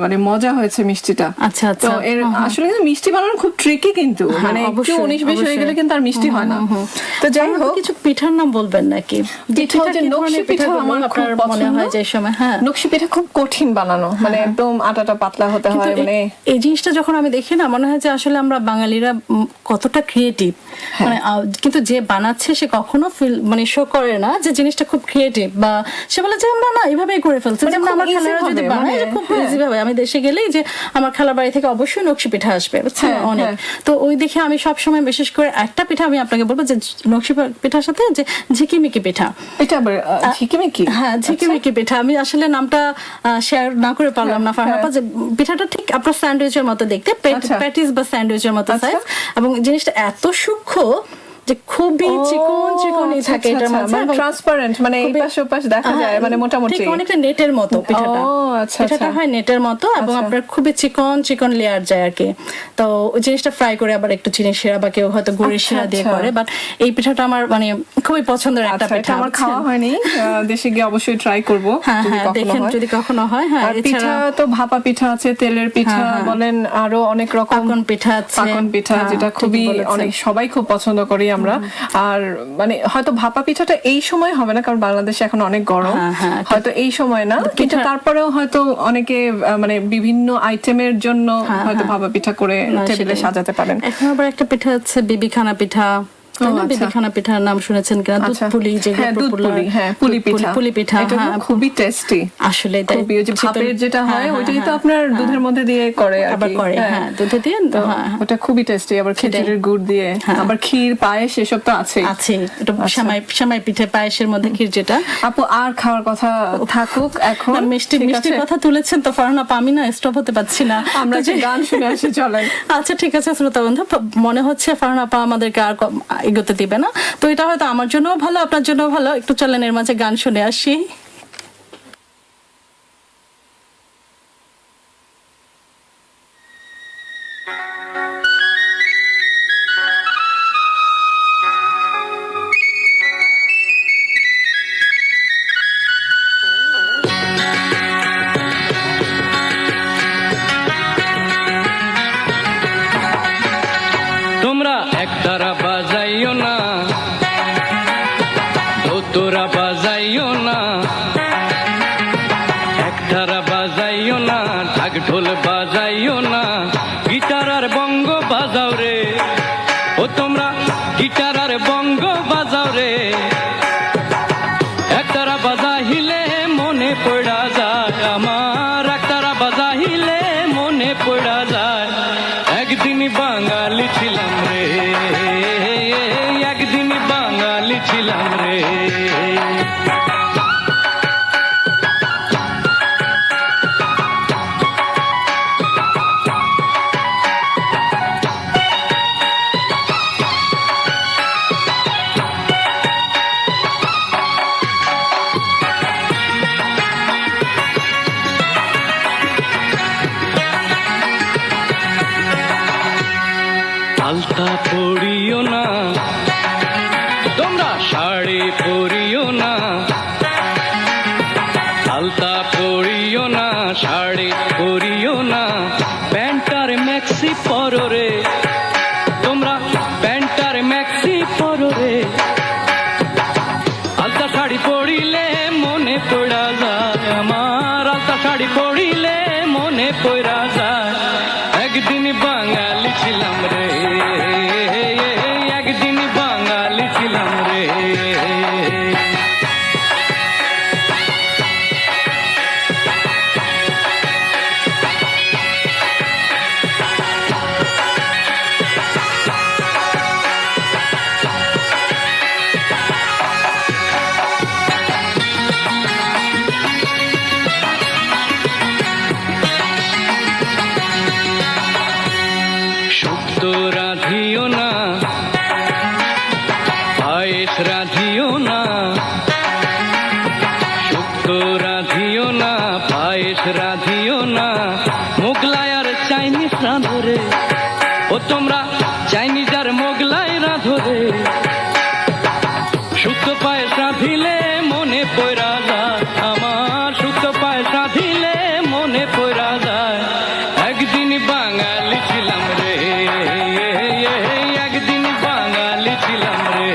B: মানে মজা হয়েছে মিষ্টিটা।
A: আচ্ছা, আচ্ছা।
B: তো এর আসলে কিন্তু মিষ্টি বানানো খুব ট্রিকি, কিন্তু মানে একটু
A: অবশ্যই,
B: 19-20 হয়ে গেলে
A: অবশ্যই।
B: কিন্তু আর মিষ্টি হয় না। তো যাই
A: ফারহানা আপা,
B: হোক,
A: কিছু পিঠার নাম বলবেন নাকি?
B: পিঠা যে
A: কি
B: নকশি
A: ধরনের
B: পিঠা
A: পিঠাগুলো
B: আমার খুব
A: আপনার মনে
B: পছন্দ।
A: হয় যে সময়
B: নকশি পিঠা খুব কঠিন বানানো, মানে একদম আটাটা পাতলা হতে
A: কিন্তু
B: হয়, মানে
A: এই জিনিসটা যখন আমি দেখি না, মনে হয় যে আসলে আমরা বাঙালিরা কতটা ক্রিয়েটিভ, মানে কিন্তু যে বানাচ্ছে সে কখনো মানে শো করে না যে জিনিসটা খুব ক্রিয়েটিভ, বা সে বলে যে আমরা না এইভাবেই করে ফেলছি,
B: মানে
A: যেমন
B: খুব
A: আমার
B: easy
A: খালারা যদি
B: ভাবে,
A: বানায়
B: মানে,
A: যে খুব ইজি ভাবে, আমি দেশে গেলেই যে আমার খালার বাড়ি থেকে অবশ্যই নকশি পিঠা আসবে, বুঝছেন, অনেক। তো ওই দেখে আমি সব সময় বিশেষ করে একটা পিঠা আমি আপনাকে বলবো, যে নকশি পিঠার সাথে যে ঝিকিমিকি পিঠা,
B: এটা আবার ঝিকিমিকি।
A: হ্যাঁ, ঝিকিমিকি পিঠা। আমি আসলে নামটা শেয়ার না করে পারলাম না ফারহানা আপা, যে পিঠাটা ঠিক আপনার স্যান্ডউইচের মতো দেখতে, প্যাটিস বা স্যান্ডউইচের মতো সাইজ, এবং জিনিসটা এত সূক্ষ্ম যে খুবই চিকনই থাকে এটার মধ্যে,
B: মানে ট্রান্সপারেন্ট, মানে এই পাশ ও পাশ দেখা যায়, মানে মোটামুটি
A: ঠিক অনেকটা নেটের মতো পিঠাটা। পিঠাটা হয় নেটের মতো, এবং আপনার খুবই চিকন লেয়ার যায় আর কি। তো ওই জিনিসটা ফ্রাই করে আবার একটু চিনি শিরা বা কেউ হয়তো গুড়ের শিরা দিয়ে করে, বাট এই পিঠাটা আমার মানে খুবই পছন্দের একটা পিঠা।
B: আমার খাওয়া হয়নি, দেশে গিয়ে অবশ্যই ট্রাই করব যদি কখনো
A: দেখেন
B: হয়।
A: যদি কখনো হয়। হ্যাঁ,
B: আর পিঠা তো ভাপা পিঠা আছে, তেলের পিঠা বলেন, আরো অনেক রকম
A: পাকন পিঠা আছে,
B: পাকন পিঠা, যেটা খুবই অনেক সবাই খুব পছন্দ করি আমরা। আর মানে হয়তো ভাপা পিঠাটা এই সময় হবে না, কারণ বাংলাদেশে এখন অনেক গরম, হয়তো এই সময় না, কিন্তু তারপরেও হয়তো অনেকে মানে বিভিন্ন আইটেমের জন্য হয়তো ভাপা পিঠা করে টেবিলে সাজাতে পারেন।
A: এখন আবার একটা পিঠা আছে বিবিখানা পিঠা, বিবিখানা পিঠার নাম শুনেছেন কিনা? দুধ পুলি,
B: পুলি পিঠা, এটা খুবই টেস্টি
A: আসলে।
B: ভাপের যেটা হয় ওইটাই তো আপনার দুধের মধ্যে দিয়ে করে,
A: আবার করে, হ্যাঁ, দুধে দিয়ে,
B: ওটা খুবই টেস্টি। আবার খেজুরের গুড় দিয়ে, আবার ক্ষীর, পায়েস, এসব তো আছে।
A: এটা সেমাই পিঠে, পায়েসের মধ্যে ক্ষীর, যেটা
B: আপু আর খাওয়ার কথা থাকুক, এখন
A: মিষ্টির কথা তুলেছেন তো ফারহানা আপা, আমি না স্টপ হতে পারছি না,
B: আমরা যে গান শুনে আসি, চলেন।
A: আচ্ছা ঠিক আছে শ্রোতা বন্ধু, মনে হচ্ছে ফারহানা আপা আমাদেরকে আর এগোতে দিবে না, তো এটা হয়তো আমার জন্যও ভালো, আপনার জন্যও ভালো, একটু চলেন এর মাঝে গান শুনে আসি।
E: তোমরা একতারা বাজাইও না, ছিলাম রে। আলতা পরিও না তোমরা, শাড়ি পরিও না, আলতা পরিও না, শাড়ি পরিও না, প্যান্টার ম্যাক্সি পরো রে তোমরা, প্যান্টার ম্যাক্সি পরো রে। আলতা শাড়ি পরিলে মনে পড়া যায় আমার, আলতা শাড়ি পরিলে মনে পড়া যায় একদিন বাঙালি ছিলাম রে, একদিন বাঙালি ছিলাম রে। শুক্তো রাধিও না, পায়েস রাধিও না, শুক্তো রাধিও না, পায়েস রাধিও না, মোগলাই আর চাইনিজ রাঁধো রে ও তোমরা, চাইনিজ আর মোগলাই রাঁধো রে। শুক্তো পায়েস রাঁধিলে মনে পড়া যায় আমার, শুক্তো পায়েস রাঁধিলে মনে পড়া যায় একদিন বাঙালি ছিলাম রে, একদিন বাঙালি ছিলাম রে।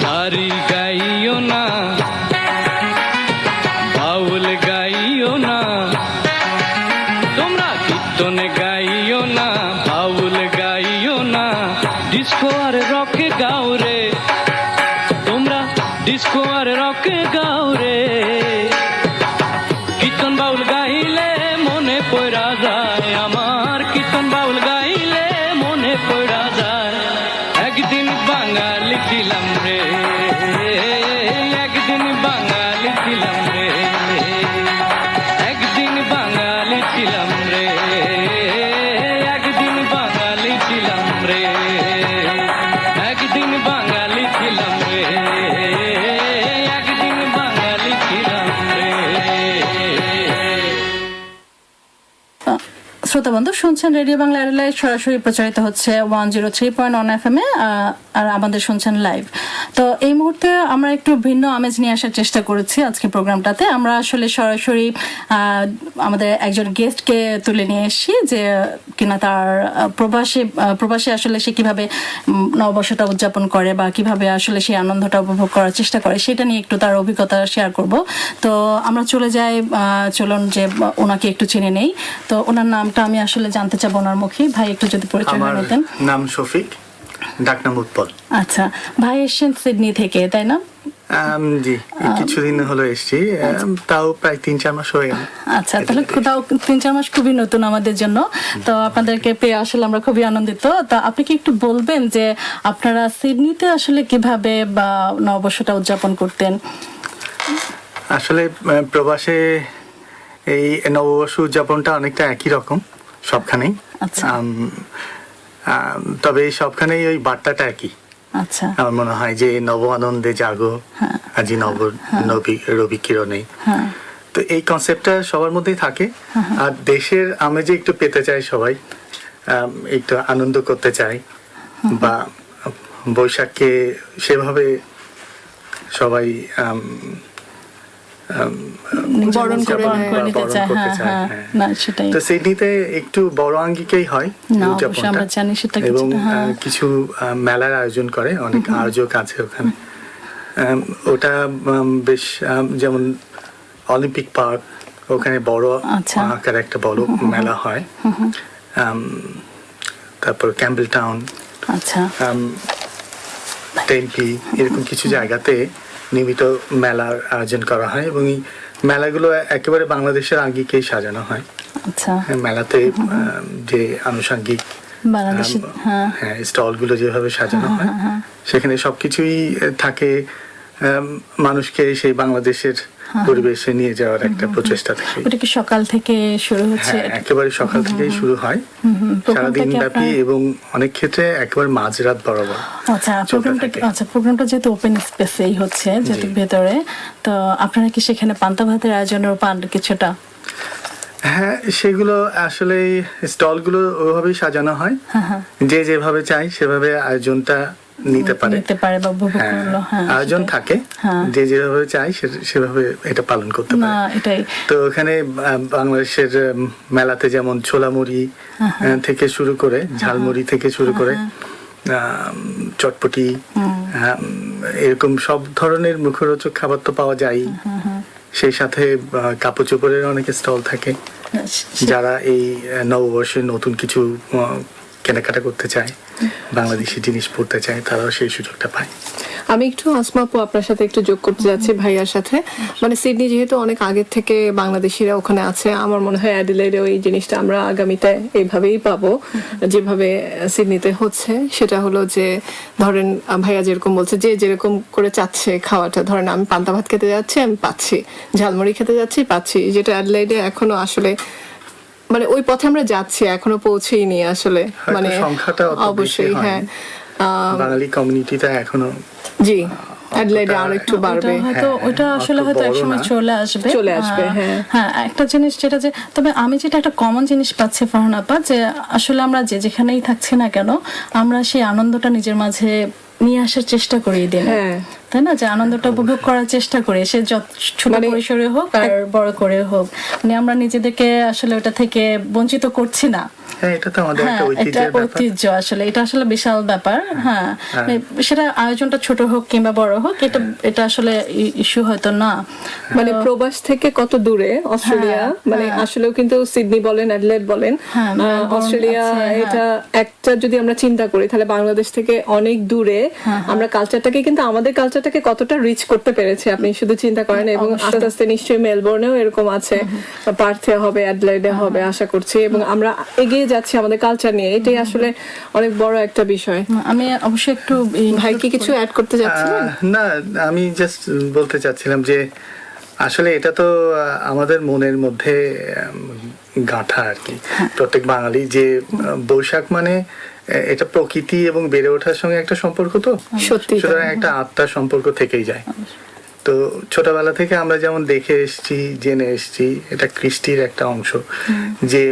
E: জারি গাইও না, বাউল গাইও না তোমরা, কীর্তন গাইও না, বাউল গাইও না, ডিস্কো আর রকে গাও রে তোমরা, ডিস্কো আর রকে গাও রে। কীর্তন বাউল গাইলে মনে পড়া যায় আমার, কীর্তন বাউল গাইলে মনে পড়া যায় একদিন বাঙালি ছিলাম রে, একদিন বাঙালি ছিলাম রে, একদিন বাঙালি ছিলাম রে, একদিন বাঙালি ছিলাম রে, একদিন বাঙালি ছিলাম রে, একদিন বাঙালি ছিলাম রে।
A: শ্রোতা বন্ধু শুনছেন রেডিও বাংলা অ্যাডিলেইড, সরাসরি প্রচারিত হচ্ছে 103.1 FM এ, আর আমাদের শুনছেন লাইভ। তো এই মুহূর্তে আমরা একটু ভিন্ন আমেজ নিয়ে আসার চেষ্টা করেছি আজকে প্রোগ্রামটাতে। আমরা আসলে সরাসরি আমাদের একজন গেস্টকে তুলে নিয়ে এসেছি, যে কিনা তার প্রবাসী আসলে সে কিভাবে নববর্ষটা উদযাপন করে বা কিভাবে আসলে সেই আনন্দটা উপভোগ করার চেষ্টা করে, সেটা নিয়ে একটু তার অভিজ্ঞতা শেয়ার করব। তো আমরা চলে যাই, চলুন যে ওনাকে একটু চিনে নেই। তো ওনার নামটা আমি আসলে জানতে চাবো ওনার মুখে। ভাই একটু যদি পরিচয়
F: আমার
A: দিতেন।
F: নাম শফিক, ডাকনাম উৎপল।
A: আচ্ছা, ভাই এসেছেন সিডনি থেকে, তাই না?
F: জি, কিছুদিন হলো এসেছি, তাও প্রায় 3-4 মাস হয়ে গেল।
A: আচ্ছা, তাহলে তাও 3-4 মাস খুবই নতুন আমাদের জন্য। তো আপনাদেরকে পেয়ে আসলে আমরা খুবই আনন্দিত। তা আপনি কি একটু বলবেন যে আপনারা সিডনিতে আসলে কিভাবে বা নববর্ষটা উদযাপন করতেন?
F: আসলে প্রবাসে এই নববর্ষ উদযাপনটা অনেকটা একই রকম সবখানেই।
A: আচ্ছা।
F: তবে সবখানেই ওই বার্তাটা একই।
A: আচ্ছা,
F: আমার মনে হয় যে নব আনন্দে জাগো, আজি রবি কিরণে। তো এই কনসেপ্টটা সবার মধ্যেই থাকে। আর দেশের আমেজে একটু পেতে চায় সবাই, একটু আনন্দ করতে চায়, বা বৈশাখকে সেভাবে সবাই
A: বরণ করে নিতে চায়। হ্যাঁ, না সেটাই।
F: তো সিডনিতে একটু বড় আঙ্গিকেই হয়
A: না, অবশ্যই আমরা জানি সেটা,
F: এবং
A: কিছুটা,
F: কিছু মেলার আয়োজন করে, অনেক আয়োজক আছে ওখানে। ওটা বেশ, যেমন অলিম্পিক পার্ক ওখানে বড়
A: আচ্ছা।
F: আকারে একটা বড় মেলা হয়। তারপর ক্যাম্বেল টাউন,
A: আচ্ছা
F: টেম্পি, এরকম কিছু জায়গাতে নিয়মিত মেলার আয়োজন করা হয় এবং এই মেলাগুলো একেবারে বাংলাদেশের আঙ্গিকেই সাজানো হয়।
A: আচ্ছা
F: মেলাতে যে আনুষঙ্গিক
A: বাংলাদেশে হ্যাঁ
F: হ্যাঁ স্টলগুলো যেভাবে সাজানো হয় সেখানে সবকিছুই থাকে মানুষকে সেই বাংলাদেশের পরিবেশে নিয়ে যাওয়ার একটা প্রচেষ্টা থাকে।
A: ওটা কি সকাল থেকে শুরু হচ্ছে?
F: হ্যাঁ, একেবারে সকাল থেকেই শুরু হয়, সারাদিন ব্যাপী এবং অনেক ক্ষেত্রে একেবারে মাঝরাত বরাবর।
A: আচ্ছা
F: চলতে থাকে।
A: প্রোগ্রামটা যেহেতু ওপেন স্পেসেই হচ্ছে, যেহেতু ভেতরে, তো আপনারা কি সেখানে পান্তা ভাতের আয়োজনের পান কিছুটা?
F: হ্যাঁ, সেগুলো আসলে স্টলগুলো ওইভাবেই সাজানো হয়, যে যেভাবে চাই সেভাবে আয়োজনটা নিতে পারে
A: বা উপভোগ
F: হ্যাঁ,
A: করলো। হ্যাঁ,
F: আয়োজন
A: সেটাই।
F: থাকে,
A: হ্যাঁ।
F: যে যেভাবে চাই সেভাবে এটা পালন করতে
A: না
F: পারে।
A: এটাই
F: তো ওখানে বাংলাদেশের মেলাতে যেমন ছোলামুড়ি থেকে শুরু করে, ঝালমুড়ি থেকে শুরু করে চটপটি, এরকম সব ধরনের মুখরোচক খাবার তো পাওয়া যায়। সেই সাথে কাপড় চোপড়ের অনেক স্টল থাকে, যারা এই নববর্ষে নতুন কিছু কেনাকাটা করতে চায়, বাংলাদেশি জিনিস পড়তে চায়, তারাও সেই সুযোগটা পায়।
B: আমি একটু আসমা আপু আপনার সাথে একটু যোগ করতে যাচ্ছি ভাইয়ার সাথে। মানে সিডনি যেহেতু অনেক আগের থেকে বাংলাদেশিরা ওখানে আছে, আমার মনে হয় অ্যাডিলেডেও এই জিনিসটা আমরা আগামীতে এইভাবেই পাবো যেভাবে সিডনিতে হচ্ছে। সেটা হলো যে ধরেন ভাইয়া যেরকম বলছে, যে যেরকম করে চাচ্ছে খাওয়াটা, ধরেন আমি পান্তা ভাত খেতে যাচ্ছি আমি পাচ্ছি, ঝালমুড়ি খেতে যাচ্ছি পাচ্ছি, যেটা অ্যাডিলেডে এখনো আসলে মানে ওই পথে আমরা যাচ্ছি, এখনো পৌঁছেইনি আসলে।
F: হয়তো
B: মানে
F: সংখ্যাটা অত বেশি
B: অবশ্যই
F: হয়নি।
B: হ্যাঁ
F: বাঙালি কমিউনিটিটা এখনো
B: জি অ্যাডিলেডে আরো একটু বাড়বে।
A: ওটা আসলে
F: অত
A: হয়তো
F: বড়
A: একসময়
F: না।
B: চলে আসবে, হ্যাঁ।
A: হ্যাঁ, একটা জিনিস যেটা যে, তবে আমি যেটা একটা কমন জিনিস পাচ্ছি ফারহানা আপা, যে আসলে আমরা যে যেখানেই থাকছি না কেন, আমরা সেই আনন্দটা নিজের মাঝে নিয়ে আসার চেষ্টা করি দিন,
B: হ্যাঁ।
A: তাই না? যে আনন্দটা উপভোগ করার চেষ্টা করি, সে যত ছোট
B: মানে
A: পরিসরে হোক আর বড় করে হোক, মানে আমরা নিজেদেরকে আসলে ওটা থেকে বঞ্চিত করছি না।
F: হ্যাঁ, এটা তো আমাদের
A: হ্যাঁ,
F: একটা
A: এটা
F: ঐতিহ্যের ব্যাপার।
A: ঐতিহ্য আসলে, এটা আসলে বিশাল ব্যাপার। হ্যাঁ, সেটা আয়োজনটা ছোট হোক কিংবা বড় হোক, এটা আসলে ইস্যু হয়তো না।
B: মানে প্রবাস থেকে কত দূরে অস্ট্রেলিয়া, মানে আসলেও কিন্তু সিডনি বলেন অ্যাডিলেড বলেন
A: হ্যাঁ, মেলবোর্ন
B: অস্ট্রেলিয়া,
A: আছে, হ্যাঁ।
B: এটা একটা যদি আমরা চিন্তা করি তাহলে বাংলাদেশ থেকে অনেক দূরে আমরা কালচারটাকে, কিন্তু আমাদের কালচারটাকে কতটা রিচ করতে পেরেছে আপনি শুধু চিন্তা করেন। এবং আস্তে আস্তে নিশ্চয়ই মেলবোর্নেও এরকম আছে, পার্থে হবে, অ্যাডিলেডে হবে আশা করছি, এবং আমরা এগিয়ে যাচ্ছি আমাদের কালচার নিয়ে। এটাই আসলে অনেক বড় একটা বিষয়।
A: আমি অবশ্যই একটু
B: ভাই কি কিছু অ্যাড করতে যাচ্ছিলেন?
F: না, আমি জাস্ট বলতে চাচ্ছিলাম যে আসলে এটা তো আমাদের মনের মধ্যে গাঁথা আর কি, প্রত্যেক বাঙালি, যে বৈশাখ মানে এটা প্রকৃতি এবং বেড়ে ওঠার সঙ্গে একটা সম্পর্ক, তো
B: সত্যি তাই।
F: সুতরাং একটা আত্মার সম্পর্ক থেকেই যায়। তো ছোটবেলা থেকে আমরা যেমন দেখে এসেছি, জেনে এসেছি, এটা কৃষ্টির একটা অংশ, যে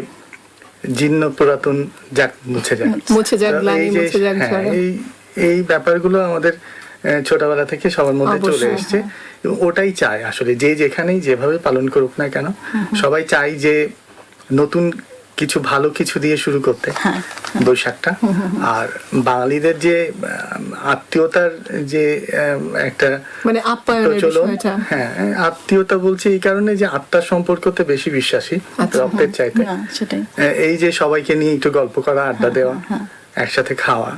F: জীর্ণ পুরাতন যাক মুছে যাক,
B: মুছে যাক
F: তো
B: গ্লানি,
F: এই যে-
B: মুছে যাক
F: হ্যাঁ,
B: ঝড়ে।
F: এই ব্যাপারগুলো আমাদের ছোটবেলা থেকে সবার মধ্যে চলে
B: অবশ্যই,
F: এসেছে, এবং ওটাই চায় আসলে, যে যেখানেই যেভাবে পালন করুক না কেন, সবাই চায় যে নতুন কিছু ভালো কিছু দিয়ে শুরু করতে বৈশাখটা। আর বাঙালিদের যে আত্মীয়তার যে একটা
B: মানে আপ্যায়নের
F: প্রচলন,
B: বিষয়টা।
F: হ্যাঁ, আত্মীয়তা বলছি এই কারণে যে আত্মার সম্পর্কতে বেশি বিশ্বাসী রক্তের চাইতে।
A: না, সেটাই।
F: এই যে সবাইকে নিয়ে একটু গল্প করা, আড্ডা দেওয়া, একসাথে খাওয়া,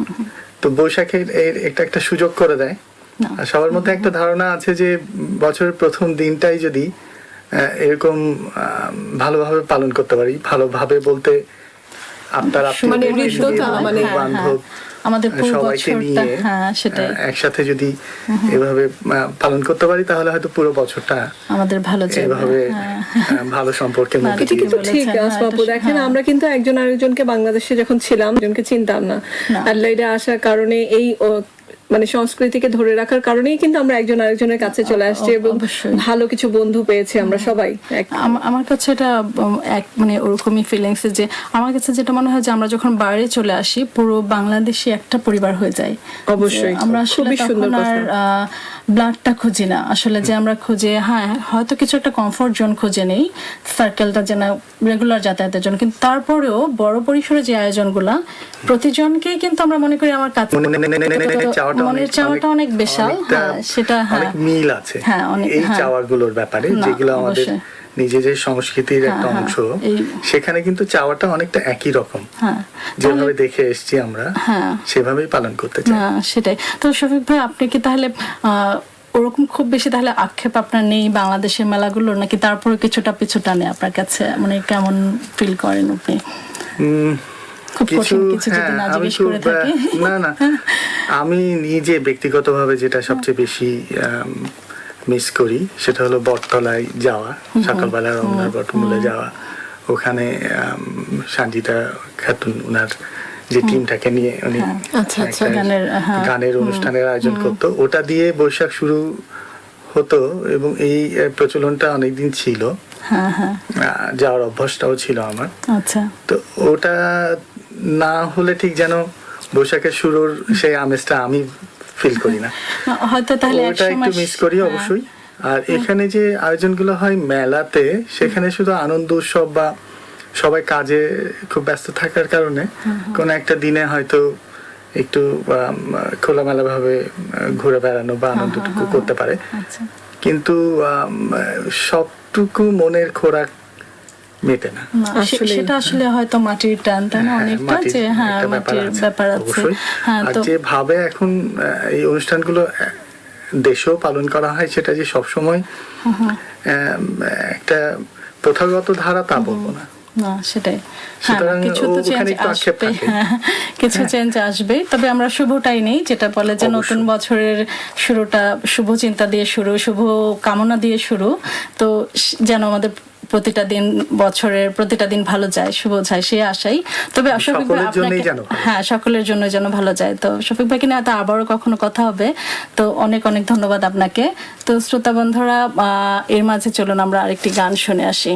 F: তো বৈশাখের এটা একটা সুযোগ করে দেয়। আর সবার মধ্যে একটা ধারণা আছে যে বছরের প্রথম দিনটাই যদি এরকম ভালোভাবে পালন করতে পারি, ভালোভাবে বলতে আপনার
B: মানে
F: আত্মীয়দেরকে
B: হৃদ্যতা,
F: নিয়ে,
B: মানে
F: বান্ধব
A: আমাদের পুরো
F: সবাইকে
A: বছরটা,
F: নিয়ে
A: হ্যাঁ সেটাই,
F: একসাথে যদি এভাবে পালন করতে পারি, তাহলে হয়তো পুরো বছরটা
A: আমাদের ভালো যাবে।
F: এভাবে ভালো সম্পর্কের মধ্যে
B: এটা কিন্তু
A: বলেছেন,
B: ঠিক
A: হ্যাঁ,
B: আসমা আপু।
A: এটা
B: দেখেন আমরা কিন্তু একজন আরেকজনকে বাংলাদেশে যখন ছিলাম একজনকে চিনতাম না, অ্যাডিলেডে আসার কারণে এই মানে সংস্কৃতিকে ধরে রাখার কারণেই কিন্তু আমরা একজন আরেকজনের কাছে চলে আসছি, এবং
A: অবশ্যই।
B: ভালো কিছু বন্ধু পেয়েছি আমরা সবাই।
A: আমার কাছে এটা এক মানে ওরকমই ফিলিংস, যে আমার কাছে যেটা মনে হয় যে আমরা যখন বাইরে চলে আসি, পুরো বাংলাদেশি একটা পরিবার হয়ে যায়।
B: অবশ্যই,
A: যে আমরা আসলে
B: খুবই সুন্দর
A: তখন আর ব্লাডটা খুঁজি না আসলে, যে আমরা খুঁজে, হ্যাঁ হয়তো কিছু একটা কমফোর্ট জোন খুঁজে নেই, সার্কেলটা যেন রেগুলার যাতায়াতের জন্য, কিন্তু তারপরেও বড় পরিসরে যে আয়োজনগুলা, প্রতিজনকেই কিন্তু আমরা মনে করি আমার কাছে মনের চাওয়াটা অনেক বিশাল। হ্যাঁ, সেটা হ্যাঁ
F: অনেক মিল আছে
A: হ্যাঁ, অনেক,
F: এই
A: হ্যাঁ।
F: চাওয়াগুলোর ব্যাপারে,
A: না,
F: যেগুলো আমাদের
A: অবশ্যই।
F: নিজেদের সংস্কৃতির একটা
A: হ্যাঁ,
F: অংশ,
A: এই-
F: সেখানে কিন্তু চাওয়াটা অনেকটা একই রকম।
A: হ্যাঁ,
F: যেভাবে দেখে এসেছি আমরা
A: হ্যাঁ।
F: সেভাবেই পালন করতে চাই।
A: না সেটাই। তো শফিক ভাই, আপনি কি তাহলে ওরকম খুব বেশি তাহলে আক্ষেপ আপনার নেই বাংলাদেশের মেলাগুলোর, নাকি তারপরে কিছুটা পিছু টানে আপনার কাছে, মানে কেমন ফিল করেন আপনি? খুব কঠিন কিছু যদি
F: হ্যাঁ,
A: না
F: আমি
A: জিজ্ঞেস
F: খুব
A: করে থাকি।
F: না আমি নিজে ব্যক্তিগতভাবে যেটা সবচেয়ে বেশি মিস করি সেটা হলো বটতলায় যাওয়া, সকালবেলা রমনার বটমূলে যাওয়া। ওখানে সঞ্জিতা খাতুন ওনার যে টিমটাকে নিয়ে উনি
B: আচ্ছা, আচ্ছা।
F: একটা গানের অনুষ্ঠানের আয়োজন করতো, ওটা দিয়ে বৈশাখ শুরু হতো এবং এই প্রচলনটা অনেকদিন ছিল, যাওয়ার অভ্যাসটাও ছিল আমার।
A: আচ্ছা,
F: তো ওটা না হলে ঠিক যেন বৈশাখের শুরুর সেই আমেজটা আমি ফিল করি না।
A: হয়তো তাহলে
F: ওটা একটু মিস করি অবশ্যই। আর এখানে যে আয়োজনগুলো হয় মেলাতে, সেখানে শুধু আনন্দ উৎসব বা সবাই কাজে খুব ব্যস্ত থাকার কারণে কোনো একটা দিনে হয়তো একটু খোলামেলা ভাবে ঘুরে বেড়ানো বা আনন্দটুকু করতে পারে,
A: আচ্ছা।
F: কিন্তু সবটুকু মনের খোরাক মেটে না।
A: সেটা আসলে হয়তো মাটির টান, তাই না? অনেকটা যে
F: একটা
A: মাটির ব্যাপার আছে।
F: অবশ্যই।
A: হ্যাঁ,
F: আর
A: তো
F: যেভাবে এখন এই অনুষ্ঠানগুলো দেশেও পালন করা হয়, সেটা যে সবসময় একটা প্রথাগত ধারা তা বলবো না।
A: না সেটাই।
F: সুতরাং
A: কিছু তো চেঞ্জ
F: ওখানে একটু আক্ষেপ
A: আসবে,
F: থাকে।
A: কিছু চেঞ্জ আসবে। তবে আমরা শুভটাই নেই, যেটা বলে যে নতুন বছরের শুরুটা শুভ চিন্তা দিয়ে শুরু, শুভ কামনা দিয়ে শুরু। তো যেন আমাদের প্রতিটা দিন, বছরের প্রতিটা দিন ভালো যায়, শুভ যায়, সে আশাই। তবে শফিক ভাই
F: সকলের জন্যই
A: আপনাকে,
F: যেন ভালো।
A: হ্যাঁ সকলের জন্য যেন ভালো যায়। তো শফিক ভাইকে নিয়ে হয়তো আবারও কখনো কথা হবে। তো অনেক অনেক ধন্যবাদ আপনাকে। তো শ্রোতা বন্ধুরা, এর মাঝে চলুন আমরা আরেকটি গান শুনে আসি।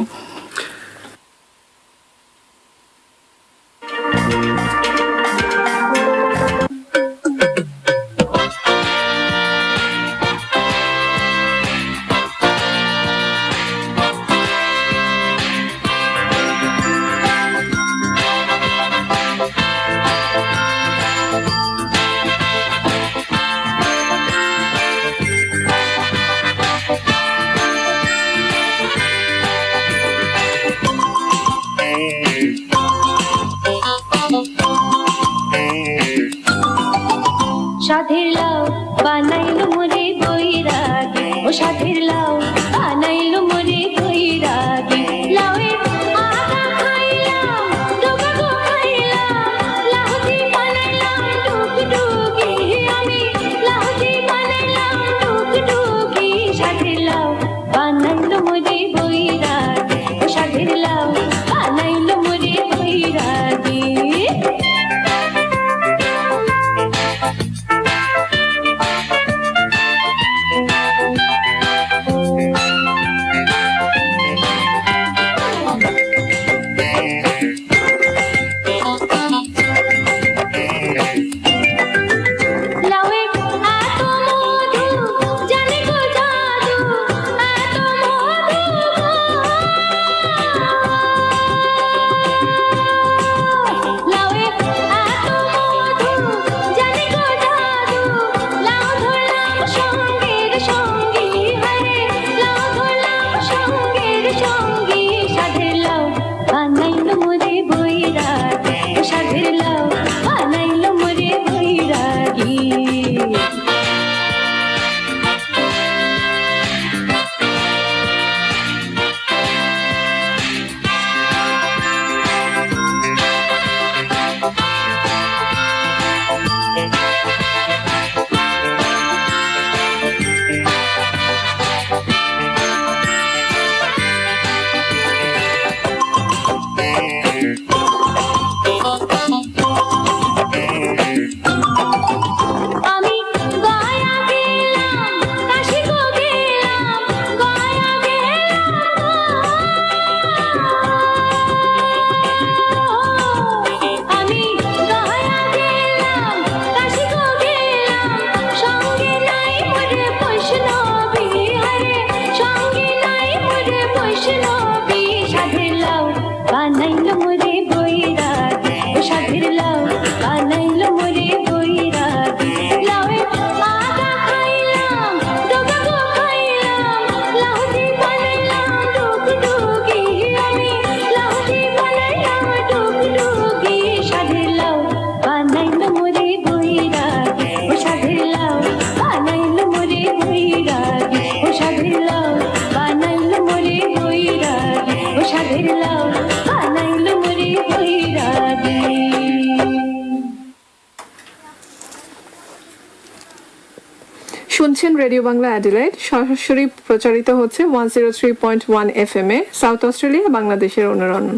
B: শুনছেন রেডিও বাংলা অ্যাডিলাইড, সরাসরি প্রচারিত হচ্ছে 103.1 FM এ, সাউথ অস্ট্রেলিয়া, বাংলাদেশের অনুরণন।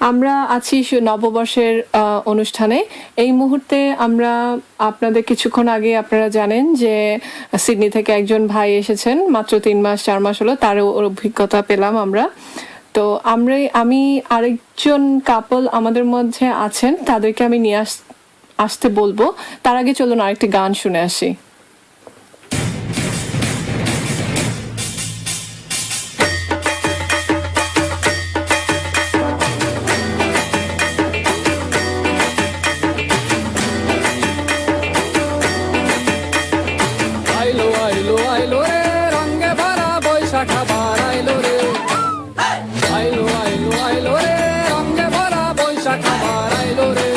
B: আমরা আছি নববর্ষের অনুষ্ঠানে। এই মুহূর্তে আমরা আপনাদের কিছুক্ষণ আগে আপনারা জানেন যে সিডনি থেকে একজন ভাই এসেছেন, মাত্র 3 মাস 4 মাস হলো, তার অভিজ্ঞতা পেলাম আমরা। তো আমি আরেকজন কাপল আমাদের মধ্যে আছেন, তাদেরকে আমি নিয়ে আসতে বলবো। তার আগে চলুন আরেকটি গান শুনে আসি।
E: আইলো আইলো আইলো রে রঙে ভরা বৈশাখ আবার আইলো রে, আইলো আইলো আইলো রে রঙে ভরা বৈশাখ আবার আইলো রে,